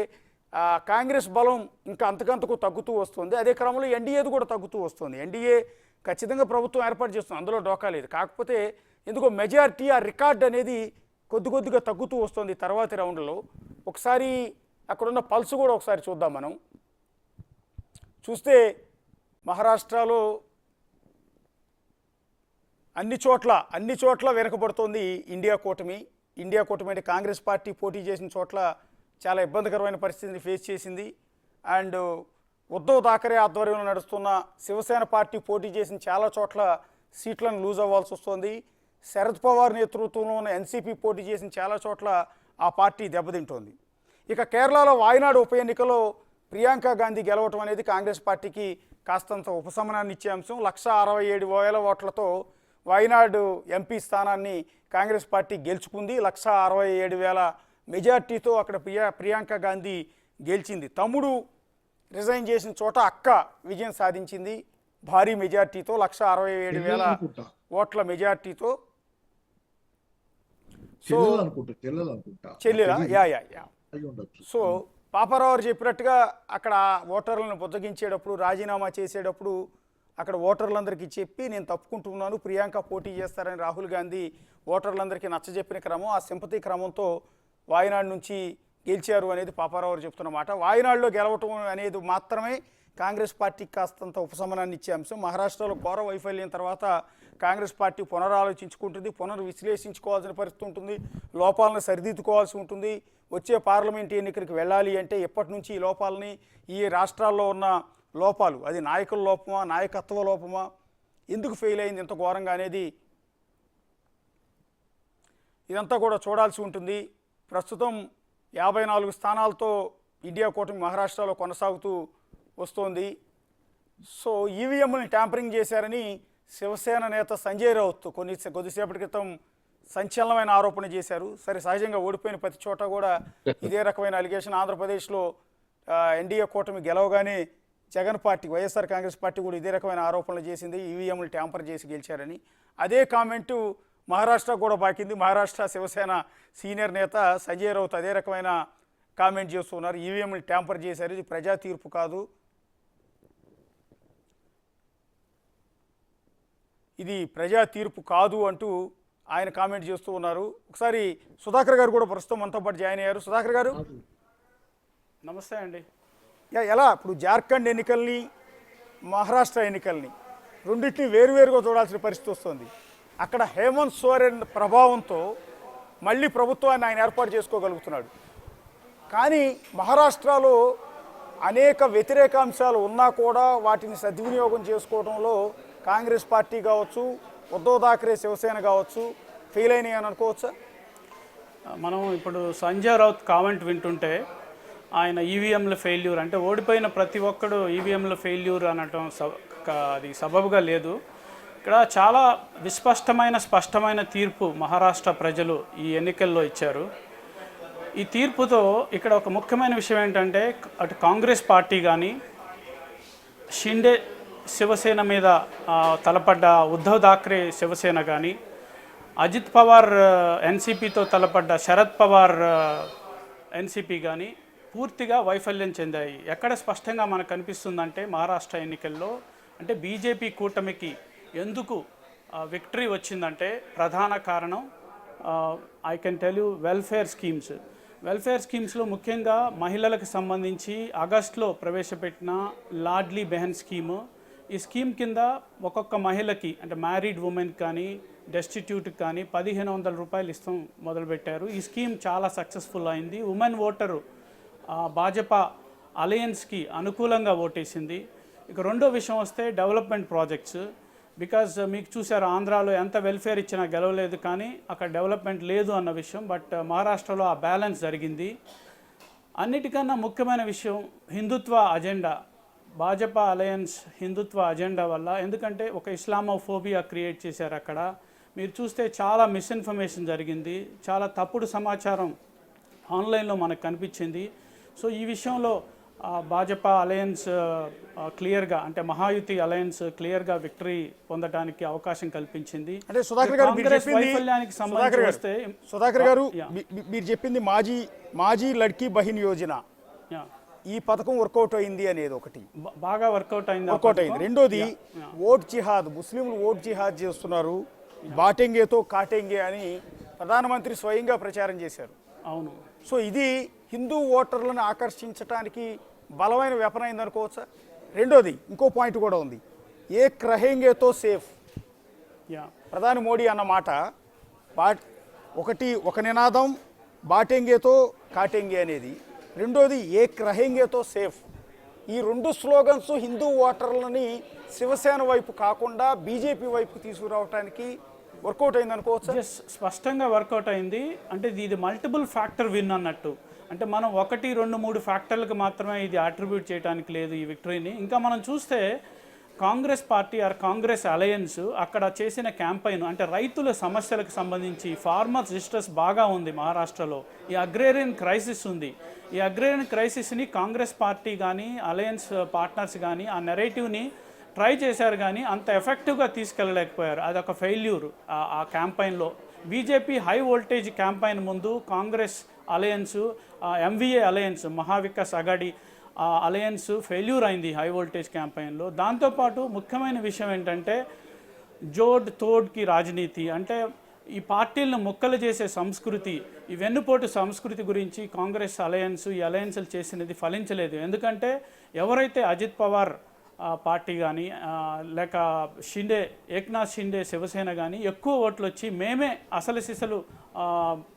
కాంగ్రెస్ బలం ఇంకా అంతకంతకు తగ్గుతూ వస్తుంది. అదే క్రమంలో ఎన్డీఏది కూడా తగ్గుతూ వస్తుంది. ఎన్డీఏ ఖచ్చితంగా ప్రభుత్వం ఏర్పాటు చేస్తుంది, అందులో డోకా లేదు. కాకపోతే ఎందుకో మెజారిటీ ఆ రికార్డ్ అనేది కొద్దిగా తగ్గుతూ వస్తుంది తర్వాతి రౌండ్లో. ఒకసారి అక్కడున్న పల్స్ కూడా ఒకసారి చూద్దాం. మనం చూస్తే మహారాష్ట్రలో అన్ని చోట్ల వెనకబడుతోంది ఇండియా కూటమి. ఇండియా కూటమి అంటే కాంగ్రెస్ పార్టీ పోటీ చేసిన చోట్ల చాలా ఇబ్బందికరమైన పరిస్థితిని ఫేస్ చేసింది. అండ్ ఉద్ధవ్ థాకరే ఆధ్వర్యంలో నడుస్తున్న శివసేన పార్టీ పోటీ చేసిన చాలా చోట్ల సీట్లను లూజ్ అవ్వాల్సి వస్తుంది. శరద్ పవార్ నేతృత్వంలో ఉన్న ఎన్సీపీ పోటీ చేసిన చాలా చోట్ల ఆ పార్టీ దెబ్బతింటోంది. ఇక కేరళలో వాయనాడు ఉప ఎన్నికలో ప్రియాంక గాంధీ గెలవటం అనేది కాంగ్రెస్ పార్టీకి కాస్తంత ఉపశమనాన్ని ఇచ్చే అంశం. 167,000 ఓట్లతో వాయనాడు ఎంపీ స్థానాన్ని కాంగ్రెస్ పార్టీ గెలుచుకుంది. 167,000 మెజార్టీతో అక్కడ ప్రియాంక గాంధీ గెలిచింది. తమ్ముడు రిజైన్ చేసిన చోట అక్క విజయం సాధించింది భారీ మెజార్టీతో. 167,000 ఓట్ల మెజార్టీతో. సో చెల్లెలా యా. సో పాపారావు చెప్పినట్టుగా అక్కడ ఓటర్లను బుజ్జగించేటప్పుడు, రాజీనామా చేసేటప్పుడు అక్కడ ఓటర్లందరికీ చెప్పి నేను తప్పుకుంటున్నాను, ప్రియాంక పోటీ చేస్తారని రాహుల్ గాంధీ ఓటర్లందరికీ నచ్చజెప్పిన క్రమం, ఆ సింపతి క్రమంతో వాయనాడు నుంచి గెలిచారు అనేది పాపారావు చెప్తున్న మాట. వాయనాడులో గెలవటం అనేది మాత్రమే కాంగ్రెస్ పార్టీకి కాస్తంత ఉపశమనాన్ని ఇచ్చే అంశం. మహారాష్ట్రలో ఘోర వైఫల్యం తర్వాత కాంగ్రెస్ పార్టీ పునరాలోచించుకుంటుంది, విశ్లేషించుకోవాల్సిన పరిస్థితి ఉంటుంది, లోపాలను సరిదిద్దుకోవాల్సి ఉంటుంది. వచ్చే పార్లమెంట్ ఎన్నికలకు వెళ్ళాలి అంటే ఎప్పటి నుంచి ఈ లోపాలని, ఈ రాష్ట్రాల్లో ఉన్న లోపాలు, అది నాయకుల లోపమా నాయకత్వ లోపమా, ఎందుకు ఫెయిల్ అయింది ఇంత ఘోరంగా అనేది ఇదంతా కూడా చూడాల్సి ఉంటుంది. ప్రస్తుతం 54 స్థానాలతో ఇండియా కూటమి మహారాష్ట్రలో కొనసాగుతూ వస్తోంది. సో ఈవీఎంని ట్యాంపరింగ్ చేశారని శివసేన నేత సంజయ్ రౌత్ కొద్దిసేపటి క్రితం సంచలనమైన ఆరోపణ చేశారు. సరే, సహజంగా ఓడిపోయిన ప్రతి చోట కూడా ఇదే రకమైన అలిగేషన్. ఆంధ్రప్రదేశ్లో ఎన్డీఏ కూటమి గెలవగానే జగన్ పార్టీ వైఎస్ఆర్ కాంగ్రెస్ పార్టీ కూడా ఇదే రకమైన ఆరోపణలు చేసింది, ఈవీఎంలు ట్యాంపర్ చేసి గెలిచారని. అదే కామెంటు మహారాష్ట్ర కూడా బాకింది. మహారాష్ట్ర శివసేన సీనియర్ నేత సంజయ్ రౌత్ అదే రకమైన కామెంట్ చేస్తున్నారు, ఈవీఎంలు ట్యాంపర్ చేశారు, ఇది ప్రజా తీర్పు కాదు, ఇది ప్రజా తీర్పు కాదు అంటూ ఆయన కామెంట్ చేస్తూ ఉన్నారు. ఒకసారి సుధాకర్ గారు కూడా ప్రస్తుతం మనతో పాటు జాయిన్ అయ్యారు. సుధాకర్ గారు నమస్తే అండి. ఎలా ఇప్పుడు జార్ఖండ్ ఎన్నికల్ని మహారాష్ట్ర ఎన్నికల్ని రెండింటిని వేరువేరుగా చూడాల్సిన పరిస్థితి వస్తుంది. అక్కడ హేమంత్ సోరెన్ ప్రభావంతో మళ్ళీ ప్రభుత్వాన్ని ఆయన ఏర్పాటు చేసుకోగలుగుతున్నాడు. కానీ మహారాష్ట్రలో అనేక వ్యతిరేకాంశాలు ఉన్నా కూడా వాటిని సద్వినియోగం చేసుకోవడంలో కాంగ్రెస్ పార్టీ కావచ్చు, ఉద్ధవ్ థాక్రే శివసేన కావచ్చు ఫెయిల్ అయినాయి అని అనుకోవచ్చా? మనం ఇప్పుడు సంజయ్ రౌత్ కామెంట్ వింటుంటే ఆయన ఈవీఎంల ఫెయిల్యూర్ అంటే ఓడిపోయిన ప్రతి ఒక్కడు ఈవీఎంల ఫెయిల్యూర్ అనటం అది సబబుగా లేదు. ఇక్కడ చాలా స్పష్టమైన తీర్పు మహారాష్ట్ర ప్రజలు ఈ ఎన్నికల్లో ఇచ్చారు. ఈ తీర్పుతో ఇక్కడ ఒక ముఖ్యమైన విషయం ఏంటంటే అటు కాంగ్రెస్ పార్టీ కానీ, షిండే శివసేన మీద తలపడ్డ ఉద్ధవ్ థాక్రే శివసేన కానీ, అజిత్ పవార్ ఎన్సీపీతో తలపడ్డ శరద్ పవార్ ఎన్సీపీ కానీ పూర్తిగా వైఫల్యం చెందాయి. ఎక్కడ స్పష్టంగా మనకు కనిపిస్తుందంటే మహారాష్ట్ర ఎన్నికల్లో అంటే బీజేపీ కూటమికి ఎందుకు విక్టరీ వచ్చిందంటే ప్రధాన కారణం I can tell you welfare స్కీమ్స్లో ముఖ్యంగా మహిళలకు సంబంధించి ఆగస్టులో ప్రవేశపెట్టిన లాడ్లీ బెహన్ స్కీము. ఈ స్కీమ్ కింద ఒక్కొక్క మహిళకి అంటే మ్యారీడ్ ఉమెన్ కానీ డెస్టిట్యూట్కి కానీ 1500 రూపాయలు ఇస్తాం మొదలుపెట్టారు. ఈ స్కీమ్ చాలా సక్సెస్ఫుల్ అయింది. ఉమెన్ ఓటరు భాజపా అలయన్స్కి అనుకూలంగా ఓటేసింది. ఇక రెండో విషయం వస్తే డెవలప్మెంట్ ప్రాజెక్ట్స్. బికాజ్ మీకు చూసారు ఆంధ్రాలో ఎంత వెల్ఫేర్ ఇచ్చినా గెలవలేదు, కానీ అక్కడ డెవలప్మెంట్ లేదు అన్న విషయం. బట్ మహారాష్ట్రలో ఆ బ్యాలెన్స్ జరిగింది. అన్నిటికన్నా ముఖ్యమైన విషయం హిందుత్వ అజెండా. భాజపా అలయన్స్ హిందుత్వ అజెండా వల్ల, ఎందుకంటే ఒక ఇస్లామోఫోబియా క్రియేట్ చేశారు అక్కడ. మీరు చూస్తే చాలా మిస్ఇన్ఫర్మేషన్ జరిగింది, చాలా తప్పుడు సమాచారం ఆన్లైన్లో మనకు కనిపించింది. సో ఈ విషయంలో భాజపా అలయన్స్ క్లియర్గా అంటే మహాయుతి అలయన్స్ క్లియర్గా విక్టరీ పొందడానికి అవకాశం కల్పించింది. అంటే సుధాకర్ గారు వైఫల్యానికి సంబంధించి వస్తే సుధాకర్ గారు మీరు చెప్పింది మాజీ లడ్కీ బహిన్ యోజన ఈ పథకం వర్కౌట్ అయింది అనేది ఒకటి, బాగా వర్కౌట్ అయింది. రెండోది ఓట్ జిహాద్, ముస్లింలు ఓట్ జిహాద్ చేస్తున్నారు, బాటెంగేతో కాటెంగే అని ప్రధానమంత్రి స్వయంగా ప్రచారం చేశారు. అవును. సో ఇది హిందూ ఓటర్లను ఆకర్షించడానికి బలమైన వెపన్ అయింది అనుకోవచ్చా? రెండోది ఇంకో పాయింట్ కూడా ఉంది, ఏక్ రహేంగేతో సేఫ్. ప్రధాని మోడీ అన్న మాట ఒక నినాదం బాటెంగేతో కాటెంగే అనేది, రెండోది ఏక్ రహేంగేతో సేఫ్. ఈ రెండు స్లోగన్స్ హిందూ ఓటర్లని శివసేన వైపు కాకుండా బీజేపీ వైపు తీసుకురావడానికి వర్కౌట్ అయింది అనుకోవచ్చు. స్పష్టంగా వర్కౌట్ అయింది. అంటే ఇది మల్టిపుల్ ఫ్యాక్టర్ విన్ అన్నట్టు. అంటే మనం 1, 2, 3 ఫ్యాక్టర్లకు మాత్రమే ఇది అట్రిబ్యూట్ చేయడానికి లేదు ఈ విక్టరీని. ఇంకా మనం చూస్తే కాంగ్రెస్ పార్టీ కాంగ్రెస్ అలయన్స్ అక్కడ చేసిన క్యాంపెయిన్ అంటే రైతుల సమస్యలకు సంబంధించి ఫార్మర్స్ డిస్ట్రెస్ బాగా ఉంది మహారాష్ట్రలో. ఈ అగ్రేరియన్ క్రైసిస్ ఉంది. ఈ అగ్రేరియన్ క్రైసిస్ని కాంగ్రెస్ పార్టీ కానీ అలయన్స్ పార్ట్నర్స్ కానీ ఆ నెరేటివ్ని ట్రై చేశారు, కానీ అంత ఎఫెక్టివ్గా తీసుకెళ్ళలేకపోయారు. అదొక ఫెయిల్యూర్ ఆ క్యాంపెయిన్లో. బీజేపీ హై వోల్టేజ్ క్యాంపెయిన్ ముందు Congress alliance, MVA alliance, Maha Vikas Aghadi alliance failure అయింది హై వోల్టేజ్ క్యాంపెయిన్లో. దాంతోపాటు ముఖ్యమైన విషయం ఏంటంటే జోడ్ తోడ్కి రాజనీతి, అంటే ఈ పార్టీలను ముక్కలు చేసే సంస్కృతి, ఈ వెన్నుపోటు సంస్కృతి గురించి కాంగ్రెస్ అలయన్స్ ఈ అలయన్స్లు చేసినది ఫలించలేదు. ఎందుకంటే ఎవరైతే అజిత్ పవార్ పార్టీ కానీ లేక ఏక్నాథ్ షిండే శివసేన కానీ ఎక్కువ ఓట్లు వచ్చి మేమే అసలు సిసలు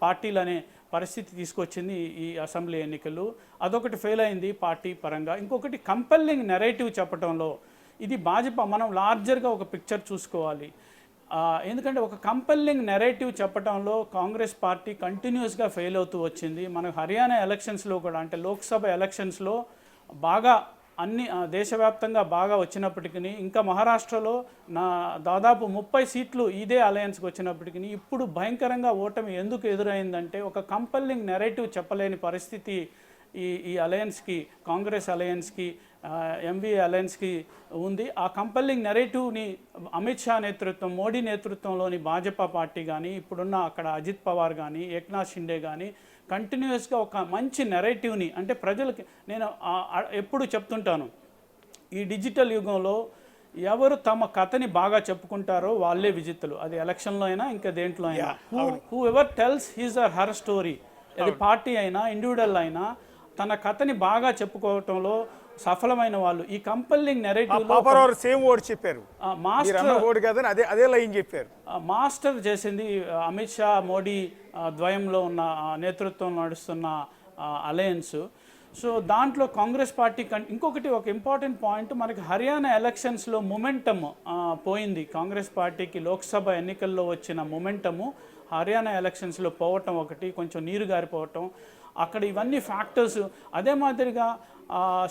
పార్టీలు అనే పరిస్థితి తీసుకొచ్చింది ఈ అసెంబ్లీ ఎన్నికలు. అదొకటి ఫెయిల్ అయింది పార్టీ పరంగా. ఇంకొకటి కంపెల్లింగ్ నెరేటివ్ చెప్పడంలో ఇది భాజపా మనం లార్జర్గా ఒక పిక్చర్ చూసుకోవాలి. ఎందుకంటే ఒక కంపెల్లింగ్ నెరేటివ్ చెప్పడంలో కాంగ్రెస్ పార్టీ కంటిన్యూస్గా ఫెయిల్ అవుతూ వచ్చింది. మనకు హర్యానా ఎలక్షన్స్లో కూడా అంటే లోక్సభ ఎలక్షన్స్లో బాగా అన్ని దేశవ్యాప్తంగా బాగా వచ్చినప్పటికీ ఇంకా మహారాష్ట్రలో దాదాపు 30 సీట్లు ఇదే అలయన్స్కి వచ్చినప్పటికీ ఇప్పుడు భయంకరంగా ఓటమి ఎందుకు ఎదురైందంటే ఒక కంపెల్లింగ్ నెరేటివ్ చెప్పలేని పరిస్థితి ఈ అలయన్స్కి, కాంగ్రెస్ అలయన్స్కి, ఎంవీ అలయన్స్కి ఉంది. ఆ కంపల్లింగ్ నెరేటివ్ని అమిత్ షా నేతృత్వం, మోడీ నేతృత్వంలోని భాజపా పార్టీ కానీ, ఇప్పుడున్న అక్కడ అజిత్ పవార్ కానీ, ఏక్నాథ్ షిండే కానీ కంటిన్యూస్గా ఒక మంచి నెరేటివ్ని, అంటే ప్రజలకి నేను ఎప్పుడు చెప్తుంటాను, ఈ డిజిటల్ యుగంలో ఎవరు తమ కథని బాగా చెప్పుకుంటారో వాళ్ళే విజేతలు. అది ఎలక్షన్లో అయినా ఇంకా దేంట్లో అయినా. Who ever tells his or her story, అది పార్టీ అయినా ఇండివిజువల్ అయినా, తన కథని బాగా చెప్పుకోవటంలో సఫలమైన వాళ్ళు. ఈ కంపల్లింగ్ నెరేటివ్ పాపరావు సేమ్ వర్డ్ చెప్పారు, మాస్టర్ వర్డ్ కాదని అదే లైన్ చెప్పారు. మాస్టర్ చేసింది అమిత్ షా, మోడీ ద్వయంలో ఉన్న నేతృత్వం నడుస్తున్న అలయన్స్. సో దాంట్లో కాంగ్రెస్ పార్టీ ఇంకొకటి ఒక ఇంపార్టెంట్ పాయింట్, మనకి హర్యానా ఎలక్షన్స్లో మొమెంటమ్ పోయింది. కాంగ్రెస్ పార్టీకి లోక్సభ ఎన్నికల్లో వచ్చిన మొమెంటము హర్యానా ఎలక్షన్స్లో పోవటం ఒకటి, కొంచెం నీరు గారిపోవటం అక్కడ, ఇవన్నీ ఫ్యాక్టర్స్. అదే మాదిరిగా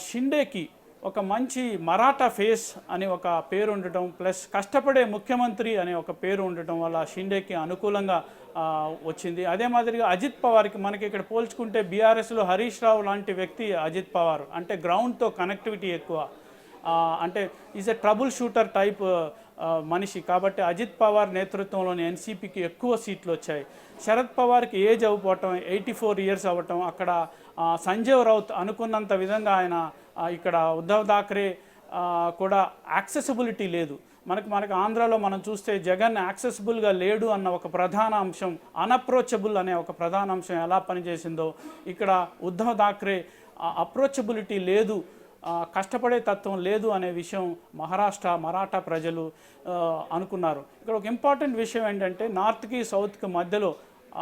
షిండేకి ఒక మంచి మరాఠా ఫేస్ అని ఒక పేరు ఉండటం, ప్లస్ కష్టపడే ముఖ్యమంత్రి అనే ఒక పేరు ఉండటం వల్ల షిండేకి అనుకూలంగా వచ్చింది. అదే మాదిరిగా అజిత్ పవార్కి, మనకి ఇక్కడ పోల్చుకుంటే బీఆర్ఎస్లో హరీష్ రావు లాంటి వ్యక్తి అజిత్ పవార్, అంటే గ్రౌండ్తో కనెక్టివిటీ ఎక్కువ, అంటే is a trouble shooter type మనిషి. కాబట్టి అజిత్ పవార్ నేతృత్వంలోని ఎన్సీపీకి ఎక్కువ సీట్లు వచ్చాయి. శరద్ పవార్కి ఏజ్ అవ్వటం, 84 ఇయర్స్ అవ్వటం, అక్కడ సంజయ్ రౌత్ అనుకున్నంత విధంగా ఆయన, ఇక్కడ ఉద్ధవ్ థాక్రే కూడా యాక్సెసిబిలిటీ లేదు. మనకు ఆంధ్రాలో మనం చూస్తే జగన్ యాక్సెసిబుల్గా లేడు అన్న ఒక ప్రధాన అంశం, అన్అప్రోచబుల్ అనే ఒక ప్రధాన అంశం ఎలా పనిచేసిందో, ఇక్కడ ఉద్ధవ్ థాక్రే అప్రోచబిలిటీ లేదు, కష్టపడే తత్వం లేదు అనే విషయం మహారాష్ట్ర, మరాఠా ప్రజలు అనుకున్నారు. ఇక్కడ ఒక ఇంపార్టెంట్ విషయం ఏంటంటే, నార్త్కి సౌత్కి మధ్యలో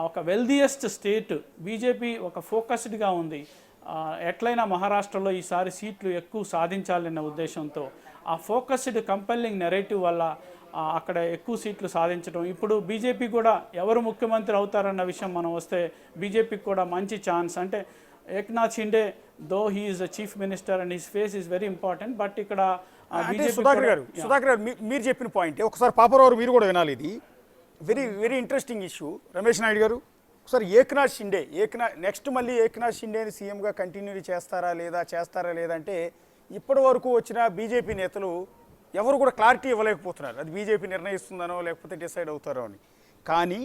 ఒక వెల్దియెస్ట్ స్టేట్ బీజేపీ ఒక ఫోకస్డ్గా ఉంది. ఎట్లయినా మహారాష్ట్రలో ఈసారి సీట్లు ఎక్కువ సాధించాలన్న ఉద్దేశంతో ఆ ఫోకస్డ్ కంపెల్లింగ్ నెరేటివ్ వల్ల అక్కడ ఎక్కువ సీట్లు సాధించడం. ఇప్పుడు బీజేపీ కూడా ఎవరు ముఖ్యమంత్రి అవుతారన్న విషయం మనం వస్తే, బీజేపీకి కూడా మంచి ఛాన్స్. అంటే Eknath Shinde though he is a chief minister and his face is very important, but ఇక్కడ సుధాకర్ గారు మీరు చెప్పిన పాయింట్ ఒకసారి పాపరావు మీరు కూడా వినాలి. ఇది very very interesting issue. Ramesh Naidu గారు, ఒకసారి ఏక్నాథ్ షిండే, నెక్స్ట్ మళ్ళీ ఏక్నాథ్ షిండేని సీఎంగా కంటిన్యూ చేస్తారా లేదా అంటే ఇప్పటి వరకు వచ్చిన బీజేపీ నేతలు ఎవరు కూడా క్లారిటీ ఇవ్వలేకపోతున్నారు. అది బీజేపీ నిర్ణయిస్తుందనో లేకపోతే డిసైడ్ అవుతారో అని. కానీ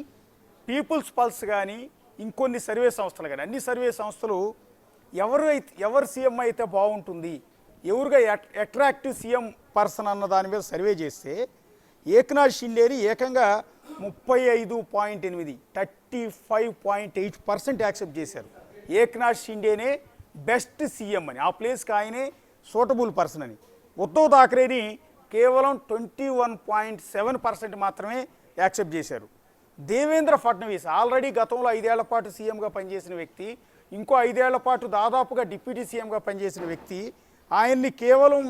పీపుల్స్ పల్స్ కానీ, ఇంకొన్ని సర్వే సంస్థలు కానీ, అన్ని సర్వే సంస్థలు ఎవరు సీఎం అయితే బాగుంటుంది, ఎవరుగా అట్రాక్టివ్ సీఎం పర్సన్ అన్న దాని మీద సర్వే చేస్తే ఏక్నాథ్ షిండేని ఏకంగా 35.8 35.8% యాక్సెప్ట్ చేశారు. ఏక్నాథ్ షిండేనే బెస్ట్ సీఎం అని, ఆ ప్లేస్కి ఆయనే సూటబుల్ పర్సన్ అని. ఉద్ధవ్ థాక్రేని కేవలం 21.7% మాత్రమే యాక్సెప్ట్ చేశారు. దేవేంద్ర ఫడ్నవీస్ ఆల్రెడీ గతంలో 5 ఏళ్ల పాటు సీఎంగా పనిచేసిన వ్యక్తి, ఇంకో 5 ఏళ్ల పాటు దాదాపుగా డిప్యూటీ సీఎంగా పనిచేసిన వ్యక్తి, ఆయన్ని కేవలం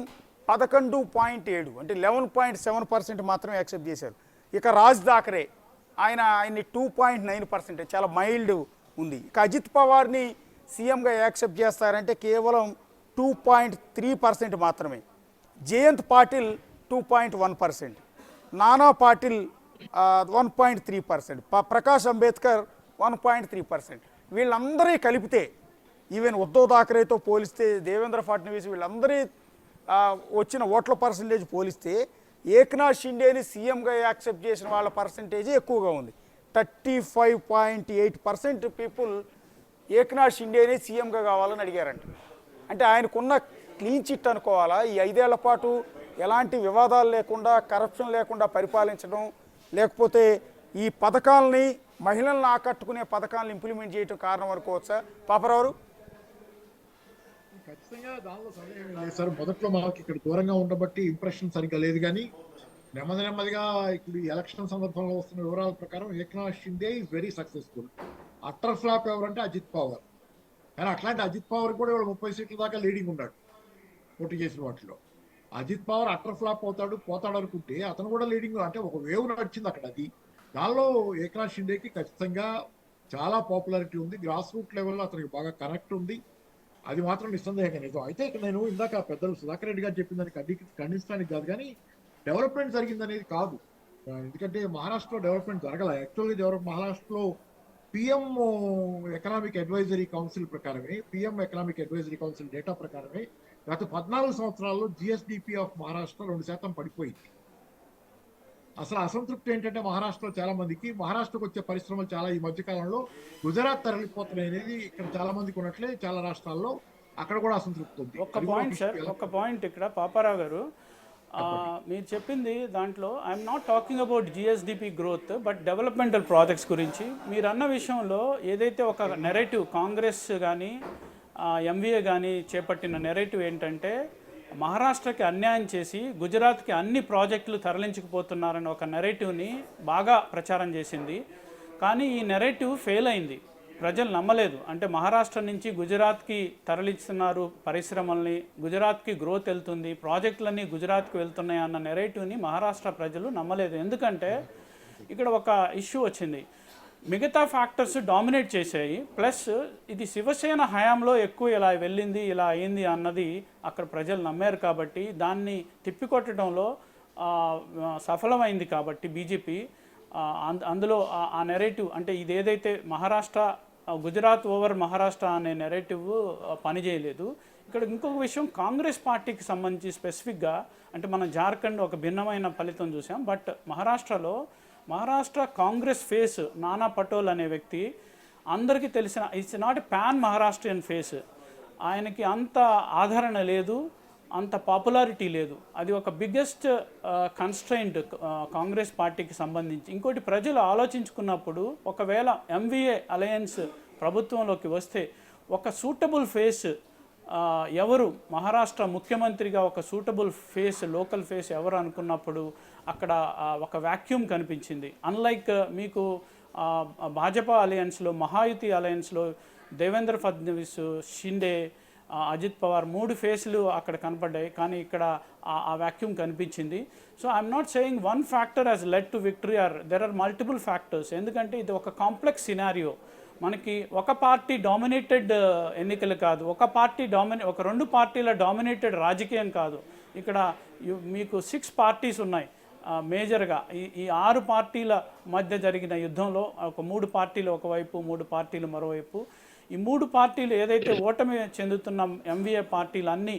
11.7 అంటే 11.7% మాత్రమే యాక్సెప్ట్ చేశారు. ఇక రాజ్ థాకరే ఆయన్ని 2.9%, చాలా మైల్డ్ ఉంది. ఇక అజిత్ పవార్ని సీఎంగా యాక్సెప్ట్ చేస్తారంటే కేవలం 2.3% మాత్రమే. జయంత్ పాటిల్ 2.1%, నానా పాటిల్ 1.3%, ప్రకాష్ అంబేద్కర్ 1.3%. వీళ్ళందరి కలిపితే, ఈవెన్ ఉద్ధవ్ థాకరేతో పోలిస్తే, దేవేంద్ర ఫడ్నవీస్, వీళ్ళందరి వచ్చిన ఓట్ల పర్సంటేజ్ పోలిస్తే ఏక్నాథ్ షిండేని సీఎంగా యాక్సెప్ట్ చేసిన వాళ్ళ పర్సంటేజ్ ఎక్కువగా ఉంది. 35.8% పీపుల్ ఏక్నాథ్ షిండేని సీఎంగా కావాలని అడిగారంట. అంటే ఆయనకున్న క్లీన్ చిట్ అనుకోవాలా, ఈ 5 ఏళ్ల పాటు ఎలాంటి వివాదాలు లేకుండా, కరప్షన్ లేకుండా పరిపాలించడం, లేకపోతే ఈ పథకాలని, మహిళలను ఆకట్టుకునే పథకాలను ఇంప్లిమెంట్ చేయడం కారణం అనుకోవచ్చా పాపరావు? ఖచ్చితంగా దానిలో సందేహం లేదు సార్. మొదట్లో మనకి ఇక్కడ దూరంగా ఉండబట్టి ఇంప్రెషన్ సరిగ్గా లేదు, కానీ నెమ్మదిగా ఇప్పుడు ఎలక్షన్ సందర్భంలో వస్తున్న వివరాల ప్రకారం Eknath Shinde is very successful. Utter flop ఎవరంటే అజిత్ పవార్. కానీ అట్లాంటి అజిత్ పవార్ కూడా ఇవాళ 30 సీట్ల దాకా లీడింగ్ ఉన్నాడు పోటీ చేసిన వాటిలో. అజిత్ పవార్ అట్టర్ ఫ్లాప్ పోతాడు అనుకుంటే అతను కూడా లీడింగ్, అంటే ఒక వేవ్ నడిచింది అక్కడ. అది దానిలో ఏక్నాథ్ షిండేకి ఖచ్చితంగా చాలా పాపులారిటీ ఉంది. గ్రాస్ రూట్ లెవెల్లో అతనికి బాగా కనెక్ట్ ఉంది. అది మాత్రం నిస్సందేహంగా నిజం. అయితే ఇక్కడ నేను ఇందాక పెద్దలు సుధాకర్ రెడ్డి గారు చెప్పిన దానికి ఖండించడానికి కాదు, కానీ డెవలప్మెంట్ జరిగిందనేది కాదు. ఎందుకంటే మహారాష్ట్రలో డెవలప్మెంట్ జరగల. యాక్చువల్గా మహారాష్ట్రలో పిఎం ఎకనామిక్ అడ్వైజరీ కౌన్సిల్ ప్రకారమే, PM economic advisory council data ప్రకారమే గత 14 సంవత్సరాల్లో జిఎస్డిపి ఆఫ్ మహారాష్ట్ర 2% పడిపోయింది. అసలు అసంతృప్తి ఏంటంటే మహారాష్ట్రలో చాలా మందికి మహారాష్ట్రకు వచ్చే పరిశ్రమలు చాలా ఈ మధ్య కాలంలో గుజరాత్ తరలిపోతున్నాయి అనేది ఇక్కడ చాలా మందికి ఉన్నట్లే చాలా రాష్ట్రాల్లో అక్కడ కూడా అసంతృప్తి ఉంది. ఒక పాయింట్ సార్, ఒక పాయింట్ ఇక్కడ పాపారావు గారు, మీరు చెప్పింది దాంట్లో I'm not talking about GSDP growth but developmental projects గురించి మీరు అన్న విషయంలో ఏదైతే ఒక నెరేటివ్ కాంగ్రెస్ కానీ ఎంవీఏ కానీ చేపట్టిన నెరేటివ్ ఏంటంటే మహారాష్ట్రకి అన్యాయం చేసి గుజరాత్కి అన్ని ప్రాజెక్టులు తరలించకపోతున్నారని ఒక నెరేటివ్ని బాగా ప్రచారం చేసింది. కానీ ఈ నెరేటివ్ ఫెయిల్ అయింది, ప్రజలు నమ్మలేదు. అంటే మహారాష్ట్ర నుంచి గుజరాత్కి తరలిస్తున్నారు పరిశ్రమల్ని, గుజరాత్కి గ్రోత్ వెళ్తుంది, ప్రాజెక్టులన్నీ గుజరాత్కి వెళ్తున్నాయి అన్న నెరేటివ్ని మహారాష్ట్ర ప్రజలు నమ్మలేదు. ఎందుకంటే ఇక్కడ ఒక ఇష్యూ వచ్చింది, మిగతా ఫ్యాక్టర్స్ డామినేట్ చేశాయి, ప్లస్ ఇది శివసేన హయాంలో ఎక్కువ ఇలా వెళ్ళింది ఇలా అయింది అన్నది అక్కడ ప్రజలు నమ్మారు. కాబట్టి దాన్ని తిప్పికొట్టడంలో సఫలమైంది. కాబట్టి బీజేపీ అందులో ఆ నెరేటివ్ అంటే ఇదేదైతే మహారాష్ట్ర గుజరాత్ ఓవర్ మహారాష్ట్ర అనే నెరేటివ్ పనిచేయలేదు. ఇక్కడ ఇంకొక విషయం కాంగ్రెస్ పార్టీకి సంబంధించి స్పెసిఫిక్గా అంటే మనం జార్ఖండ్ ఒక భిన్నమైన ఫలితం చూసాం. బట్ మహారాష్ట్ర కాంగ్రెస్ ఫేస్ నానా పటోల్ అనే వ్యక్తి అందరికీ తెలిసిన, it's not pan Maharashtrian face. ఆయనకి అంత ఆదరణ లేదు, అంత పాపులారిటీ లేదు. అది ఒక బిగ్గెస్ట్ కన్స్ట్రైంట్ కాంగ్రెస్ పార్టీకి సంబంధించి. ఇంకోటి ప్రజలు ఆలోచించుకున్నప్పుడు ఒకవేళ ఎంవీఏ అలయన్స్ ప్రభుత్వంలోకి వస్తే ఒక సూటబుల్ ఫేస్ ఎవరు మహారాష్ట్ర ముఖ్యమంత్రిగా ఒక సూటబుల్ ఫేస్ లోకల్ ఫేస్ ఎవరు అనుకున్నప్పుడు అక్కడ ఒక వ్యాక్యూమ్ కనిపించింది. అన్లైక్ మీకు భాజపా అలయన్స్లో మహాయుతి అలయన్స్లో దేవేంద్ర ఫడ్నవీస్, షిండే, అజిత్ పవార్ 3 ఫేస్లు అక్కడ కనపడ్డాయి. కానీ ఇక్కడ ఆ వ్యాక్యూమ్ కనిపించింది. So I'm not saying one factor has led to victory or there are multiple factors. ఎందుకంటే ఇది ఒక కాంప్లెక్స్ సినారియో. మనకి ఒక పార్టీ డామినేటెడ్ ఎన్నికలు కాదు, ఒక 2 పార్టీల డామినేటెడ్ రాజకీయం కాదు. ఇక్కడ మీకు 6 పార్టీస్ ఉన్నాయి మేజర్గా. ఈ 6 పార్టీల మధ్య జరిగిన యుద్ధంలో ఒక 3 పార్టీలు ఒకవైపు, 3 పార్టీలు మరోవైపు. ఈ 3 పార్టీలు ఏదైతే ఓటమి చెందుతున్న ఎంవీఏ పార్టీలు అన్నీ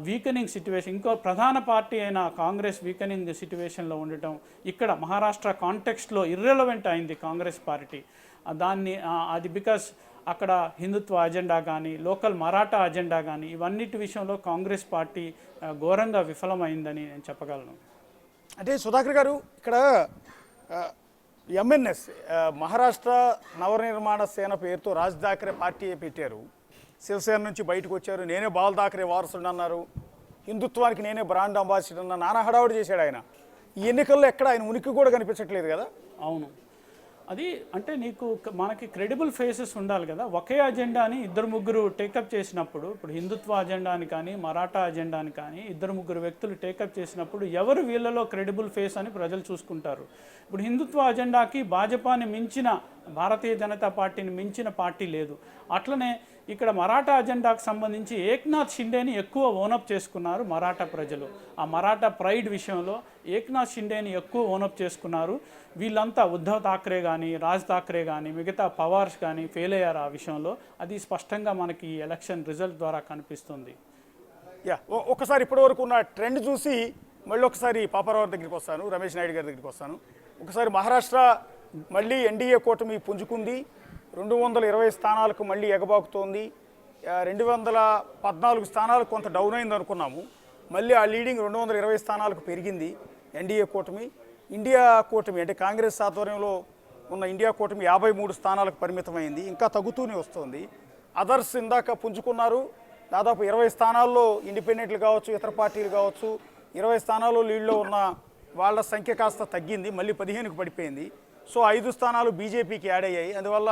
వీకనింగ్ సిట్యువేషన్, ఇంకో ప్రధాన పార్టీ అయిన కాంగ్రెస్ వీకనింగ్ సిట్యువేషన్లో ఉండటం ఇక్కడ మహారాష్ట్ర కాంటెక్స్ట్లో ఇర్రెలవెంట్ అయింది కాంగ్రెస్ పార్టీ. దాన్ని అది బికాస్ అక్కడ హిందుత్వ అజెండా కానీ లోకల్ మరాఠా అజెండా కానీ ఇవన్నిటి విషయంలో కాంగ్రెస్ పార్టీ ఘోరంగా విఫలమైందని నేను చెప్పగలను. అంటే సుధాకర్ గారు ఇక్కడ ఎంఎన్ఎస్ మహారాష్ట్ర నవనిర్మాణ సేన పేరుతో రాజ్ ఠాక్రే పార్టీ పెట్టారు. శివసేన నుంచి బయటకు వచ్చారు. నేనే బాల్ ఠాక్రే వారసుడు అన్నారు. హిందుత్వానికి నేనే బ్రాండ్ అంబాసిడర్ అన్న నానా హడావుడి చేశాడు ఆయన. ఈ ఎన్నికల్లో ఎక్కడ ఆయన ఉనికి కూడా కనిపించట్లేదు కదా. అవును, అది అంటే మనకి క్రెడిబుల్ ఫేసెస్ ఉండాలి కదా. ఒకే అజెండాని 2-3 టేకప్ చేసినప్పుడు, ఇప్పుడు హిందుత్వ అజెండాని కానీ మరాఠా అజెండాని కానీ 2-3 వ్యక్తులు టేకప్ చేసినప్పుడు ఎవరు వీళ్ళలో క్రెడిబుల్ ఫేస్ అని ప్రజలు చూసుకుంటారు. ఇప్పుడు హిందుత్వ అజెండాకి భాజపాని మించిన, భారతీయ జనతా పార్టీని మించిన పార్టీ లేదు. అట్లనే ఇక్కడ మరాఠా అజెండాకు సంబంధించి ఏక్నాథ్ షిండేని ఎక్కువ ఓనప్ చేసుకున్నారు మరాఠా ప్రజలు. ఆ మరాఠా ప్రైడ్ విషయంలో ఏక్నాథ్ షిండేని ఎక్కువ ఓనప్ చేసుకున్నారు. వీళ్ళంతా ఉద్ధవ్ ఠాక్రే కానీ రాజ్ ఠాక్రే కానీ మిగతా పవార్స్ కానీ ఫెయిల్ అయ్యారు ఆ విషయంలో. అది స్పష్టంగా మనకి ఎలక్షన్ రిజల్ట్ ద్వారా కనిపిస్తుంది. ఒకసారి ఇప్పటివరకు ఉన్న ట్రెండ్ చూసి మళ్ళీ ఒకసారి పాపారావు దగ్గరికి వస్తాను, రమేష్ నాయుడు గారి దగ్గరికి వస్తాను. ఒకసారి మహారాష్ట్ర మళ్ళీ ఎన్డీఏ కూటమి పుంజుకుంది. 220 స్థానాలకు మళ్ళీ ఎగబాకుతోంది. 214 స్థానాలకు కొంత డౌన్ అయింది అనుకున్నాము. మళ్ళీ ఆ లీడింగ్ 220 స్థానాలకు పెరిగింది ఎన్డీఏ కూటమి. ఇండియా కూటమి అంటే కాంగ్రెస్ ఆధ్వర్యంలో ఉన్న ఇండియా కూటమి 53 స్థానాలకు పరిమితమైంది. ఇంకా తగ్గుతూనే వస్తుంది. అదర్స్ ఇందాక పుంజుకున్నారు. దాదాపు 20 స్థానాల్లో ఇండిపెండెంట్లు కావచ్చు, ఇతర పార్టీలు కావచ్చు, 20 స్థానాల్లో లీడ్లో ఉన్న వాళ్ళ సంఖ్య కాస్త తగ్గింది, మళ్ళీ 15కు పడిపోయింది. సో 5 స్థానాలు బీజేపీకి యాడ్ అయ్యాయి. అందువల్ల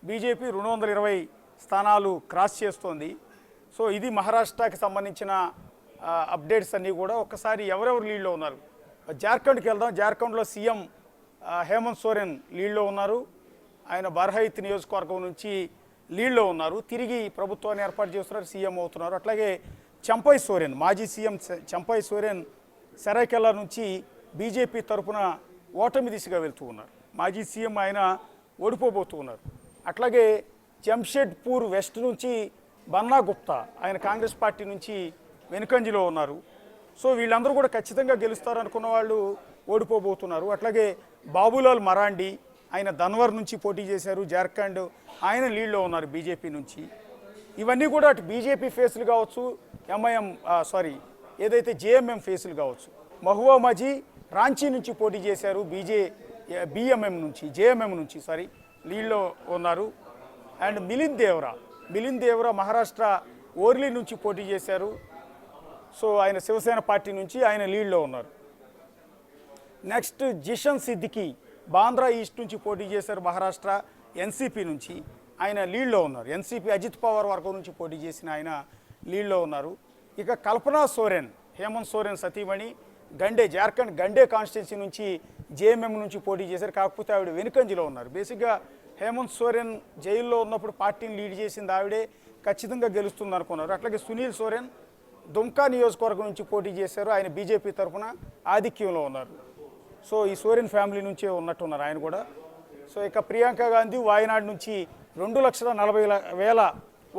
బీజేపీ 220 స్థానాలు క్రాస్ చేస్తోంది. సో ఇది మహారాష్ట్రకి సంబంధించిన అప్డేట్స్ అన్నీ కూడా. ఒక్కసారి ఎవరెవరు లీడ్లో ఉన్నారు జార్ఖండ్కి వెళ్దాం. జార్ఖండ్లో సీఎం హేమంత్ సోరెన్ లీడ్లో ఉన్నారు. ఆయన బర్హైత్ నియోజకవర్గం నుంచి లీడ్లో ఉన్నారు. తిరిగి ప్రభుత్వాన్ని ఏర్పాటు చేస్తున్నారు, సీఎం అవుతున్నారు. అట్లాగే చంపై సోరెన్, మాజీ సీఎం చంపై సోరెన్ సరైకెల్లా నుంచి బీజేపీ తరఫున ఓటమి దిశగా వెళ్తూ ఉన్నారు. మాజీ సీఎం ఆయన ఓడిపోబోతూ ఉన్నారు. అట్లాగే జంషెడ్పూర్ వెస్ట్ నుంచి బన్నా గుప్తా, ఆయన కాంగ్రెస్ పార్టీ నుంచి వెనుకంజలో ఉన్నారు. సో వీళ్ళందరూ కూడా ఖచ్చితంగా గెలుస్తారు అనుకున్న వాళ్ళు ఓడిపోబోతున్నారు. అట్లాగే బాబులాల్ మరాండి, ఆయన ధన్వర్ నుంచి పోటీ చేశారు, జార్ఖండ్, ఆయన లీడ్లో ఉన్నారు బీజేపీ నుంచి. ఇవన్నీ కూడా అటు బీజేపీ ఫేసులు కావచ్చు, ఏదైతే జేఎంఎం ఫేసులు కావచ్చు. మహువా మజీ రాంచీ నుంచి పోటీ చేశారు, జేఎంఎం నుంచి లీడ్లో ఉన్నారు. అండ్ మిలింద్ దేవ్రా మహారాష్ట్ర ఓర్లీ నుంచి పోటీ చేశారు. సో ఆయన శివసేన పార్టీ నుంచి ఆయన లీడ్లో ఉన్నారు. నెక్స్ట్ జిషన్ సిద్దికి బాంద్రా ఈస్ట్ నుంచి పోటీ చేశారు, మహారాష్ట్ర ఎన్సీపీ నుంచి, ఆయన లీడ్లో ఉన్నారు. ఎన్సీపీ అజిత్ పవార్ వర్గం నుంచి పోటీ చేసిన ఆయన లీడ్లో ఉన్నారు. ఇక కల్పనా సోరెన్, హేమంత్ సోరెన్ సతీమణి, జార్ఖండ్ గండే కాన్స్టిట్యున్సీ నుంచి జేఎంఎం నుంచి పోటీ చేశారు, కాకపోతే ఆవిడ వెనుకంజలో ఉన్నారు. బేసిక్గా హేమంత్ సోరెన్ జైల్లో ఉన్నప్పుడు పార్టీని లీడ్ చేసింది ఆవిడే, ఖచ్చితంగా గెలుస్తుంది అనుకున్నారు. అట్లాగే సునీల్ సోరెన్ దుమ్కా నియోజకవర్గం నుంచి పోటీ చేశారు, ఆయన బీజేపీ తరఫున ఆధిక్యంలో ఉన్నారు. సో ఈ సోరెన్ ఫ్యామిలీ నుంచే ఉన్నట్టున్నారు ఆయన కూడా. సో ఇక ప్రియాంక గాంధీ వాయనాడ్ నుంచి 2,40,000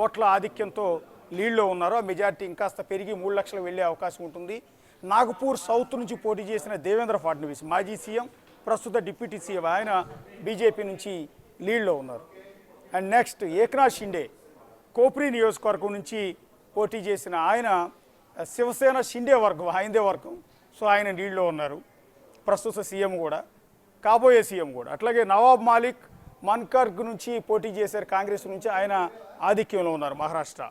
ఓట్ల ఆధిక్యంతో లీడ్లో ఉన్నారు. ఆ మెజార్టీ ఇంకాస్త పెరిగి 3 లక్షలు వెళ్ళే అవకాశం ఉంటుంది. నాగపూర్ సౌత్ నుంచి పోటీ చేసిన దేవేంద్ర ఫడ్నవీస్, మాజీ సీఎం, ప్రస్తుత డిప్యూటీ సీఎం, ఆయన బీజేపీ నుంచి లీడ్లో ఉన్నారు. అండ్ నెక్స్ట్ ఏక్నాథ్ షిండే కోప్రీ నియోజకవర్గం నుంచి పోటీ చేసిన ఆయన శివసేన షిండే వర్గం, ఆయనదే వర్గం. సో ఆయన లీడ్లో ఉన్నారు, ప్రస్తుత సీఎం కూడా, కాబోయే సీఎం కూడా. అట్లాగే నవాబ్ మాలిక్ మన్కర్గ్ నుంచి పోటీ చేశారు కాంగ్రెస్ నుంచి, ఆయన ఆధిక్యంలో ఉన్నారు మహారాష్ట్ర.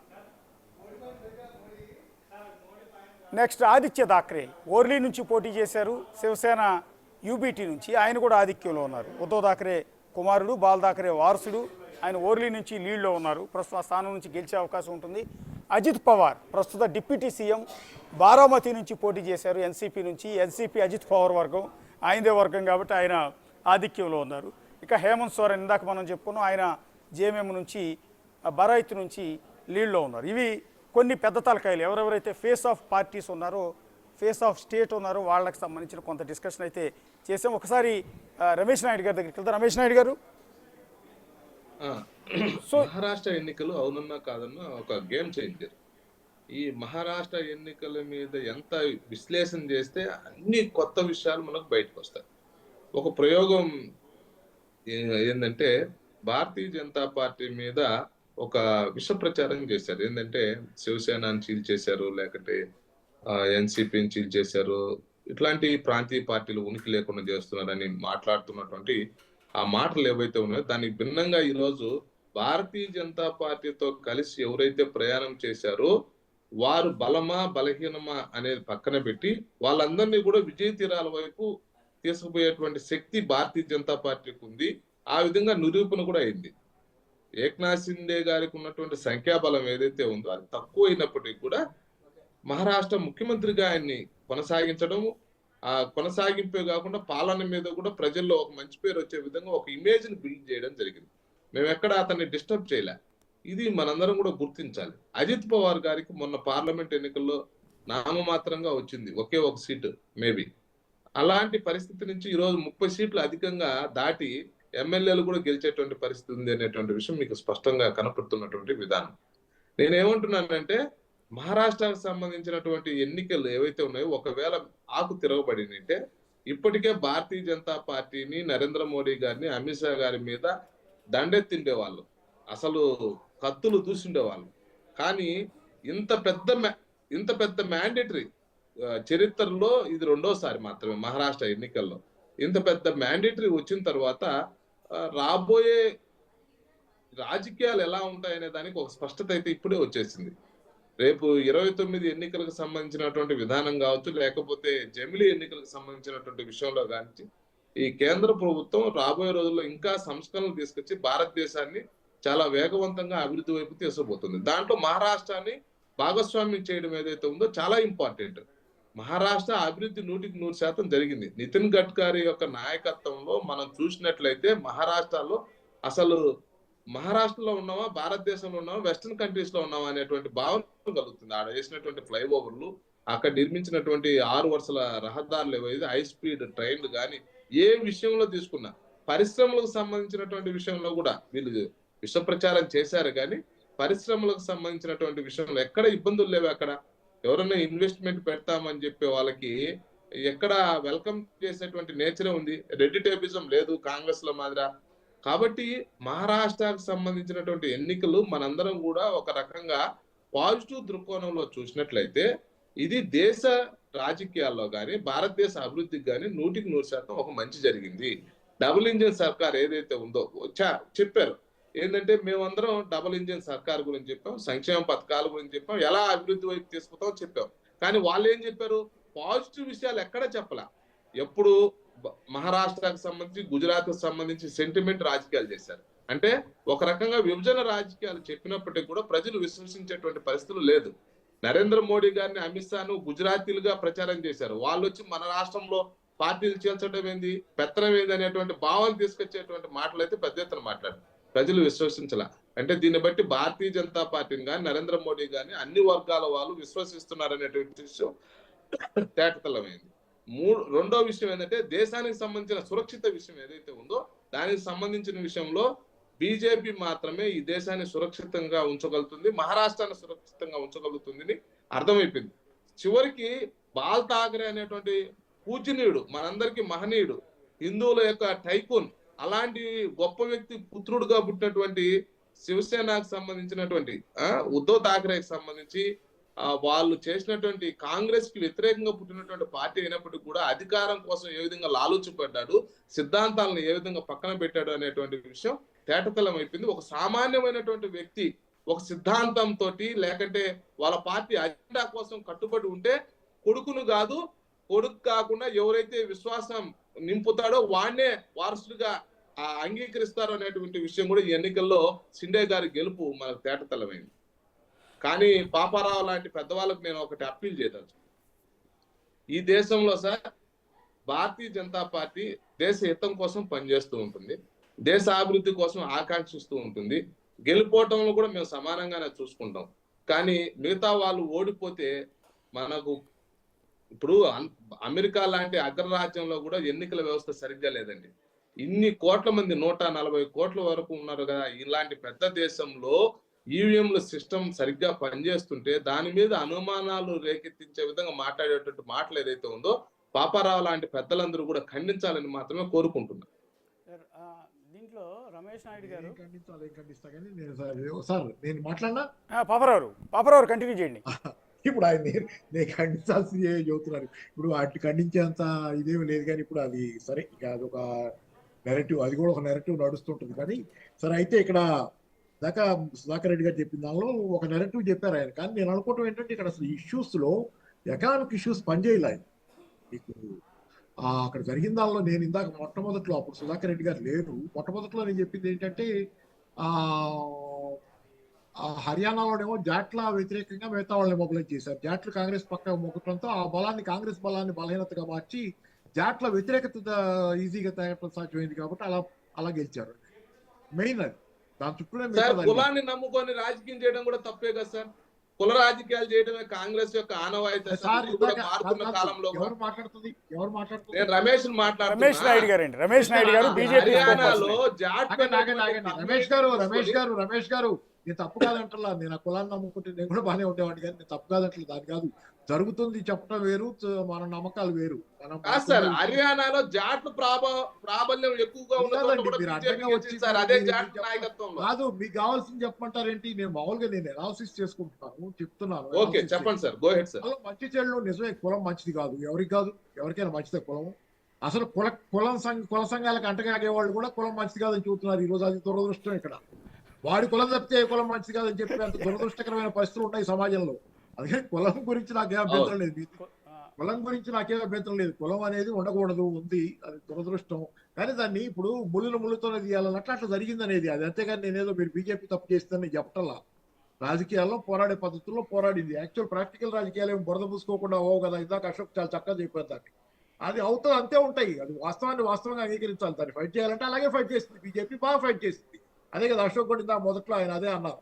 నెక్స్ట్ ఆదిత్య థాక్రే ఓర్లీ నుంచి పోటీ చేశారు, శివసేన యూబీటీ నుంచి, ఆయన కూడా ఆధిక్యంలో ఉన్నారు. ఉద్ధవ్ థాక్రే కుమారుడు, బాల్ థాక్రే వారసుడు, ఆయన ఓర్లీ నుంచి లీడ్లో ఉన్నారు, ప్రస్తుత స్థానం నుంచి గెలిచే అవకాశం ఉంటుంది. అజిత్ పవార్ ప్రస్తుత డిప్యూటీ సీఎం, బారామతి నుంచి పోటీ చేశారు ఎన్సీపీ నుంచి, ఎన్సీపీ అజిత్ పవార్ వర్గం, ఆయనదే వర్గం కాబట్టి ఆయన ఆధిక్యంలో ఉన్నారు. ఇక హేమంత్ సోరెన్ ఇందాక మనం చెప్పుకున్నాం, ఆయన జేఎంఎం నుంచి, బరాయిత్ నుంచి లీడ్లో ఉన్నారు. ఇవి కొన్ని పెద్ద తలకాయలు, ఎవరెవరైతే ఫేస్ ఆఫ్ పార్టీస్ ఉన్నారో, ఫేస్ ఆఫ్ స్టేట్ ఉన్నారో వాళ్ళకి సంబంధించిన కొంత డిస్కషన్ అయితే చేసాం. ఒకసారి రమేష్ నాయుడు గారి దగ్గరికి వెళ్తాం. రమేష్ నాయుడు గారు, సో మహారాష్ట్ర ఎన్నికలు అవునన్నా కాదన్నా ఒక గేమ్ చేంజర్. ఈ మహారాష్ట్ర ఎన్నికల మీద ఎంత విశ్లేషణ చేస్తే అన్ని కొత్త విషయాలు మనకు బయటకు వస్తాయి. ఒక ప్రయోగం ఏంటంటే భారతీయ జనతా పార్టీ మీద ఒక విష ప్రచారం చేశారు. ఏంటంటే శివసేనని చీల్చేశారు, లేకపోతే ఎన్సీపీని చీల్చేశారు, ఇట్లాంటి ప్రాంతీయ పార్టీలు ఉనికి లేకుండా చేస్తున్నారని మాట్లాడుతున్నటువంటి ఆ మాటలు ఏవైతే ఉన్నాయో దానికి భిన్నంగా ఈరోజు భారతీయ జనతా పార్టీతో కలిసి ఎవరైతే ప్రయాణం చేశారో వారు బలమా బలహీనమా అనేది పక్కన పెట్టి వాళ్ళందరినీ కూడా విజయ తీరాల వైపు తీసుకుపోయేటువంటి శక్తి భారతీయ జనతా పార్టీకి ఉంది. ఆ విధంగా నిరూపణ కూడా అయింది. ఏక్నాథ్ షిండే గారికి ఉన్నటువంటి సంఖ్యాబలం ఏదైతే ఉందో అది తక్కువ అయినప్పటికీ కూడా మహారాష్ట్ర ముఖ్యమంత్రిగా ఆయన్ని కొనసాగించడం, ఆ కొనసాగింపే కాకుండా పాలన మీద కూడా ప్రజల్లో ఒక మంచి పేరు వచ్చే విధంగా ఒక ఇమేజ్ ని బిల్డ్ చేయడం జరిగింది. మేము ఎక్కడ అతన్ని డిస్టర్బ్ చేయలే. ఇది మనందరం కూడా గుర్తించాలి. అజిత్ పవార్ గారికి మొన్న పార్లమెంట్ ఎన్నికల్లో నామమాత్రంగా వచ్చింది, ఒకే ఒక సీటు మేబీ. అలాంటి పరిస్థితి నుంచి ఈరోజు 30 సీట్లు అధికంగా దాటి ఎమ్మెల్యేలు కూడా గెలిచేటువంటి పరిస్థితి ఉంది అనేటువంటి విషయం మీకు స్పష్టంగా కనపడుతున్నటువంటి విధానం. నేనేమంటున్నానంటే మహారాష్ట్రకు సంబంధించినటువంటి ఎన్నికలు ఏవైతే ఉన్నాయో ఒకవేళ ఆకు తిరగబడినంటే ఇప్పటికే భారతీయ జనతా పార్టీని, నరేంద్ర మోడీ గారిని, అమిత్ షా గారి మీద దండెత్తిండేవాళ్ళు, అసలు కత్తులు దూసిండేవాళ్ళు. కానీ ఇంత పెద్ద మ్యాండేటరీ చరిత్రలో ఇది రెండోసారి మాత్రమే మహారాష్ట్ర ఎన్నికల్లో ఇంత పెద్ద మ్యాండేటరీ వచ్చిన తర్వాత రాబోయే రాజకీయాలు ఎలా ఉంటాయనే దానికి ఒక స్పష్టత అయితే ఇప్పుడే వచ్చేసింది. రేపు 29 ఎన్నికలకు సంబంధించినటువంటి విధానం కావచ్చు, లేకపోతే జమిలీ ఎన్నికలకు సంబంధించినటువంటి విషయంలో కానీ ఈ కేంద్ర ప్రభుత్వం రాబోయే రోజుల్లో ఇంకా సంస్కరణలు తీసుకొచ్చి భారతదేశాన్ని చాలా వేగవంతంగా అభివృద్ధి వైపు తీసుకుపోతుంది. దాంట్లో మహారాష్ట్రాన్ని భాగస్వామ్యం చేయడం ఏదైతే ఉందో చాలా ఇంపార్టెంట్. మహారాష్ట్ర అభివృద్ధి 100% జరిగింది. నితిన్ గడ్కరీ యొక్క నాయకత్వంలో మనం చూసినట్లయితే మహారాష్ట్రలో అసలు మహారాష్ట్రలో ఉన్నామా, భారతదేశంలో ఉన్నామా, వెస్టర్న్ కంట్రీస్ లో ఉన్నామా అనేటువంటి భావన కలుగుతుంది. ఆడ వేసినటువంటి ఫ్లైఓవర్లు, అక్కడ నిర్మించినటువంటి 6 వరుసల రహదారులు ఏవైతే హై స్పీడ్ ట్రైన్లు కానీ ఏ విషయంలో తీసుకున్నా, పరిశ్రమలకు సంబంధించినటువంటి విషయంలో కూడా వీళ్ళు విష ప్రచారం చేశారు కానీ పరిశ్రమలకు సంబంధించినటువంటి విషయంలో ఎక్కడ ఇబ్బందులు లేవు. అక్కడ ఎవరైనా ఇన్వెస్ట్మెంట్ పెడతామని చెప్పే వాళ్ళకి ఎక్కడ వెల్కమ్ చేసేటువంటి నేచరే ఉంది. రెడ్డి టేపిజం లేదు కాంగ్రెస్ లో మాదిరా. కాబట్టి మహారాష్ట్రకు సంబంధించినటువంటి ఎన్నికలు మనందరం కూడా ఒక రకంగా పాజిటివ్ దృక్కోణంలో చూసినట్లయితే ఇది దేశ రాజకీయాల్లో కానీ భారతదేశ అభివృద్ధికి కానీ 100% ఒక మంచి జరిగింది. డబుల్ ఇంజిన్ సర్కార్ ఏదైతే ఉందో చెప్పారు ఏంటంటే మేమందరం డబుల్ ఇంజిన్ సర్కార్ గురించి చెప్పాం, సంక్షేమ పథకాల గురించి చెప్పాం, ఎలా అభివృద్ధి వైపు తీసుకుతాం చెప్పాం. కానీ వాళ్ళు ఏం చెప్పారు, పాజిటివ్ విషయాలు ఎక్కడ చెప్పలా. ఎప్పుడు మహారాష్ట్రకు సంబంధించి గుజరాత్ కు సంబంధించి సెంటిమెంట్ రాజకీయాలు చేశారు. అంటే ఒక రకంగా విభజన రాజకీయాలు చెప్పినప్పటికీ కూడా ప్రజలు విశ్వసించేటువంటి పరిస్థితులు లేదు. నరేంద్ర మోడీ గారిని అమిత్ షాను గుజరాతీలుగా ప్రచారం చేశారు. వాళ్ళు వచ్చి మన రాష్ట్రంలో పార్టీలు చేల్చడం ఏంది, పెత్తనం ఏంది అనేటువంటి భావన తీసుకొచ్చేటువంటి మాటలు అయితే పెద్ద ఎత్తున మాట్లాడారు. ప్రజలు విశ్వసించాల. అంటే దీన్ని బట్టి భారతీయ జనతా పార్టీని కానీ నరేంద్ర మోడీ గాని అన్ని వర్గాల వాళ్ళు విశ్వసిస్తున్నారనేటువంటి విషయం తేటతెల్లమైంది. రెండో విషయం ఏంటంటే దేశానికి సంబంధించిన సురక్షిత విషయం ఏదైతే ఉందో దానికి సంబంధించిన విషయంలో బీజేపీ మాత్రమే ఈ దేశాన్ని సురక్షితంగా ఉంచగలుగుతుంది, మహారాష్ట్రాన్ని సురక్షితంగా ఉంచగలుగుతుంది అర్థమైపోయింది. చివరికి బాల్ ఠాకరే అనేటువంటి పూజనీయుడు, మనందరికీ మహనీయుడు, హిందువుల యొక్క టైకూన్, అలాంటి గొప్ప వ్యక్తి పుత్రుడుగా పుట్టినటువంటి శివసేనకు సంబంధించినటువంటి ఉద్ధవ్ ఠాకరేకి సంబంధించి వాళ్ళు చేసినటువంటి కాంగ్రెస్ కి వ్యతిరేకంగా పుట్టినటువంటి పార్టీ అయినప్పటికీ కూడా అధికారం కోసం ఏ విధంగా లాలూచిపడ్డాడు, సిద్ధాంతాలను ఏ విధంగా పక్కన పెట్టాడు అనేటువంటి విషయం తేటతెల్లం అయిపోయింది. ఒక సామాన్యమైనటువంటి వ్యక్తి ఒక సిద్ధాంతంతో లేకంటే వాళ్ళ పార్టీ అజెండా కోసం కట్టుబడి ఉంటే కొడుకును కాదు, కొడుకు కాకుండా ఎవరైతే విశ్వాసం నింపుతాడో వాడినే వారసుడిగా అంగీకరిస్తారు అనేటువంటి విషయం కూడా ఈ ఎన్నికల్లో షిండే గారి గెలుపు మనకు తేటతెల్లమైంది. కానీ పాపారావు లాంటి పెద్దవాళ్ళకు నేను ఒకటి అప్పీల్ చేయదచ్చు. ఈ దేశంలో సార్ భారతీయ జనతా పార్టీ దేశ హితం కోసం పనిచేస్తూ ఉంటుంది, దేశ అభివృద్ధి కోసం ఆకాంక్షిస్తూ ఉంటుంది. గెలుపోవటంలో కూడా మేము సమానంగానే చూసుకుంటాం. కానీ మిగతా వాళ్ళు ఓడిపోతే మనకు ఇప్పుడు అమెరికా లాంటి అగ్రరాజ్యంలో కూడా ఎన్నికల వ్యవస్థ సరిగ్గా లేదండి. ఇన్ని కోట్ల మంది 140 కోట్ల వరకు ఉన్నారు కదా. ఇలాంటి పెద్ద దేశంలో ఈవీఎంల సిస్టమ్ సరిగ్గా పనిచేస్తుంటే దాని మీద అనుమానాలు రేకెత్తించే విధంగా మాట్లాడేటువంటి మాటలు ఏదైతే ఉందో పాపారావు లాంటి పెద్దలందరూ కూడా ఖండించాలని మాత్రమే కోరుకుంటున్నారు. దీంట్లో రమేష్ నాయుడు గారు ఖండిస్తా కానీ నేను మాట్లాడినా పాపారావు కంటిన్యూ చేయండి. ఇప్పుడు ఆయన నేను ఖండించాల్సి చెబుతున్నారు. ఇప్పుడు వాటిని ఖండించేంత ఇదేమి లేదు కానీ ఇప్పుడు అది సరే, ఇక అదొక నెరటివ్, అది కూడా ఒక నెరటివ్ నడుస్తుంటుంది. కానీ సరే, అయితే ఇక్కడ దాకా సుధాకర్ రెడ్డి గారు చెప్పిన దానిలో ఒక నెరటివ్ చెప్పారు ఆయన. కానీ నేను అనుకోవటం ఏంటంటే ఇక్కడ అసలు ఇష్యూస్లో ఎకనామిక్ ఇష్యూస్ పనిచేయాలి. మీకు అక్కడ జరిగిన దానిలో నేను ఇందాక మొట్టమొదట్లో, అప్పుడు సుధాకర్ రెడ్డి గారు లేరు, మొట్టమొదట్లో నేను చెప్పింది ఏంటంటే హర్యానాలోనేమో జాట్ల వ్యతిరేకంగా మిగతా వాళ్ళని మొబిలైజ్ చేశారు. జాట్లు కాంగ్రెస్ పక్క మొక్కటంతో ఆ బలాన్ని, కాంగ్రెస్ బలాన్ని బలహీనతగా మార్చి జాట్ల వ్యతిరేకత ఈజీగా తేగటం సాధ్యమైంది కాబట్టి అలా గెలిచారు. మెయిన్ అది దాని చుట్టూ కులాన్ని నమ్ముకొని రాజకీయం చేయడం కూడా తప్పే కదా సార్. కుల రాజకీయాలు చేయడమే కాంగ్రెస్ యొక్క ఆనవాయితీ. ఎవరు మాట్లాడుతుంది రమేష్ నాయుడు గారు బీజేపీ. రమేష్ గారు నేను తప్పు కాదంటలా, నేను ఆ కులాన్ని నమ్ముకుంటే నేను కూడా బాగానే ఉండేవాడిని, కానీ నేను తప్పు కాదంటలా. దాని కాదు, జరుగుతుంది చెప్పడం వేరు, మన నమ్మకాలు వేరు. హర్యానాలో జాట్లు ప్రాబల్యం ఎక్కువగా కాదు, మీకు కావాల్సింది చెప్పమంటారేంటి? నేను మామూలుగా నేను అనాలిసిస్ చేసుకుంటున్నాను, చెప్తున్నాను. ఓకే, చెప్పండి సార్, గో హెడ్ సార్. మంచి చెడులు నిజమే, కులం మంచిది కాదు, ఎవరికి కాదు, ఎవరికైనా మంచిదే కులం. అసలు కుల సంఘాలకు అంటగాగే వాళ్ళు కూడా కులం మంచిది కాదని చెబుతున్నారు ఈ రోజు. అది దురదృష్టం. ఇక్కడ వాడి కులం తప్పితే కులం మంచిది కాదని చెప్పి అంత దురదృష్టకరమైన పరిస్థితులు ఉన్నాయి సమాజంలో. అందుకని కులం గురించి నాకేం అభ్యంతరం లేదు, కులం గురించి నాకేం అభ్యంతరం లేదు. కులం అనేది ఉండకూడదు, ఉంది, అది దురదృష్టం. కానీ దాన్ని ఇప్పుడు ముళ్ళుతోనే తీయాలన్నట్లు అట్లా జరిగింది అనేది అది. అంతేగాని నేనేదో మీరు బీజేపీ తప్పు చేస్తుందని చెప్పటల్లా. రాజకీయాల్లో పోరాడే పద్ధతుల్లో పోరాడింది. యాక్చువల్ ప్రాక్టికల్ రాజకీయాలు ఏమి బురద పూసుకోకుండా ఓ కదా, ఇందాక అశోక్ చాలా చక్కగా చెప్పారు దాన్ని. అది అవుతుంది, అంతే ఉంటాయి. అది వాస్తవంగా అంగీకరించాలి. దాన్ని ఫైట్ చేయాలంటే అలాగే ఫైట్ చేస్తుంది బీజేపీ, బాగా ఫైట్ చేస్తుంది. అదే కదా అశోక్ కూడా ఇందాక మొదట్లో ఆయన అదే అన్నారు.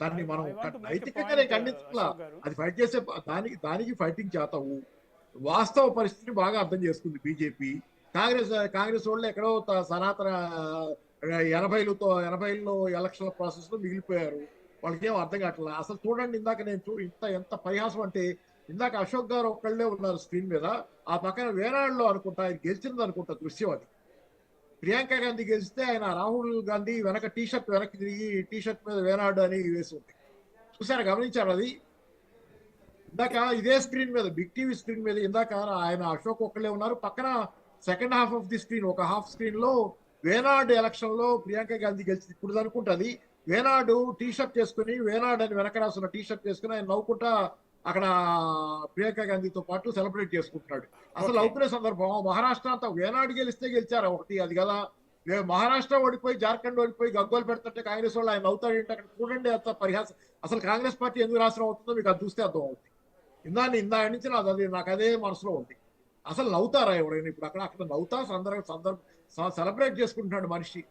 దాన్ని మనం నైతికంగానే ఖండించాలా. అది ఫైట్ చేసే దానికి ఫైటింగ్ చేతావు. వాస్తవ పరిస్థితిని బాగా అర్థం చేసుకుంది బీజేపీ. కాంగ్రెస్ వాళ్ళు ఎక్కడో సనాతన ఎనభైలో ఎలక్షన్ ప్రాసెస్ లో మిగిలిపోయారు. వాళ్ళకి ఏం అర్థం కావట్లేదు. అసలు చూడండి, ఇందాక నేను ఎంత పరిహాసం అంటే, ఇందాక అశోక్ గారు ఒక్కళ్ళే ఉన్నారు స్క్రీన్ మీద, ఆ పక్కన వేనాడులో అనుకుంటా ఆయన గెలిచింది అనుకుంటా దృశ్యం అది. ప్రియాంక గాంధీ గెలిస్తే ఆయన రాహుల్ గాంధీ వెనక టీషర్ట్ వెనక్కి తిరిగి టీషర్ట్ మీద వేనాడు అని వేసి ఉంది. చూసారా, గమనించారు అది? ఇందాక ఇదే స్క్రీన్ మీద, బిగ్ టీవీ స్క్రీన్ మీద ఇందాక ఆయన అశోక్ ఒక్కళ్ళే ఉన్నారు, పక్కన second half of the screen, ఒక హాఫ్ స్క్రీన్ లో వేనాడు ఎలక్షన్ లో ప్రియాంక గాంధీ గెలిచింది. ఇప్పుడు అనుకుంటుంది వేనాడు టీషర్ట్ చేసుకుని, వేనాడు అని వెనక రాసున్న టీషర్ట్ చేసుకుని ఆయన నవ్వుకుంటా అక్కడ ప్రియాంక గాంధీతో పాటు సెలబ్రేట్ చేసుకుంటున్నాడు. అసలు నవ్వుకునే సందర్భం మహారాష్ట్ర అంతా వేనాడు గెలిస్తే గెలిచారు ఒకటి, అది కదా. మహారాష్ట్ర ఓడిపోయి జార్ఖండ్ ఓడిపోయి గగ్గోలు పెడుతుంటే కాంగ్రెస్ వాళ్ళు ఆయన నవ్వుతాడంటే అక్కడ చూడండి అంత పరిహాసం. అసలు కాంగ్రెస్ పార్టీ ఎందుకు నాశనం అవుతుందో మీకు అది చూస్తే అర్థం అవుతుంది. ఇందా నుంచి నాకు అదే మనసులో ఉంది. అసలు నవ్వుతారా ఎవరైనా ఇప్పుడు? అక్కడ నవ్వుతా సెలబ్రేట్ చేసుకుంటున్నాడు మనిషి.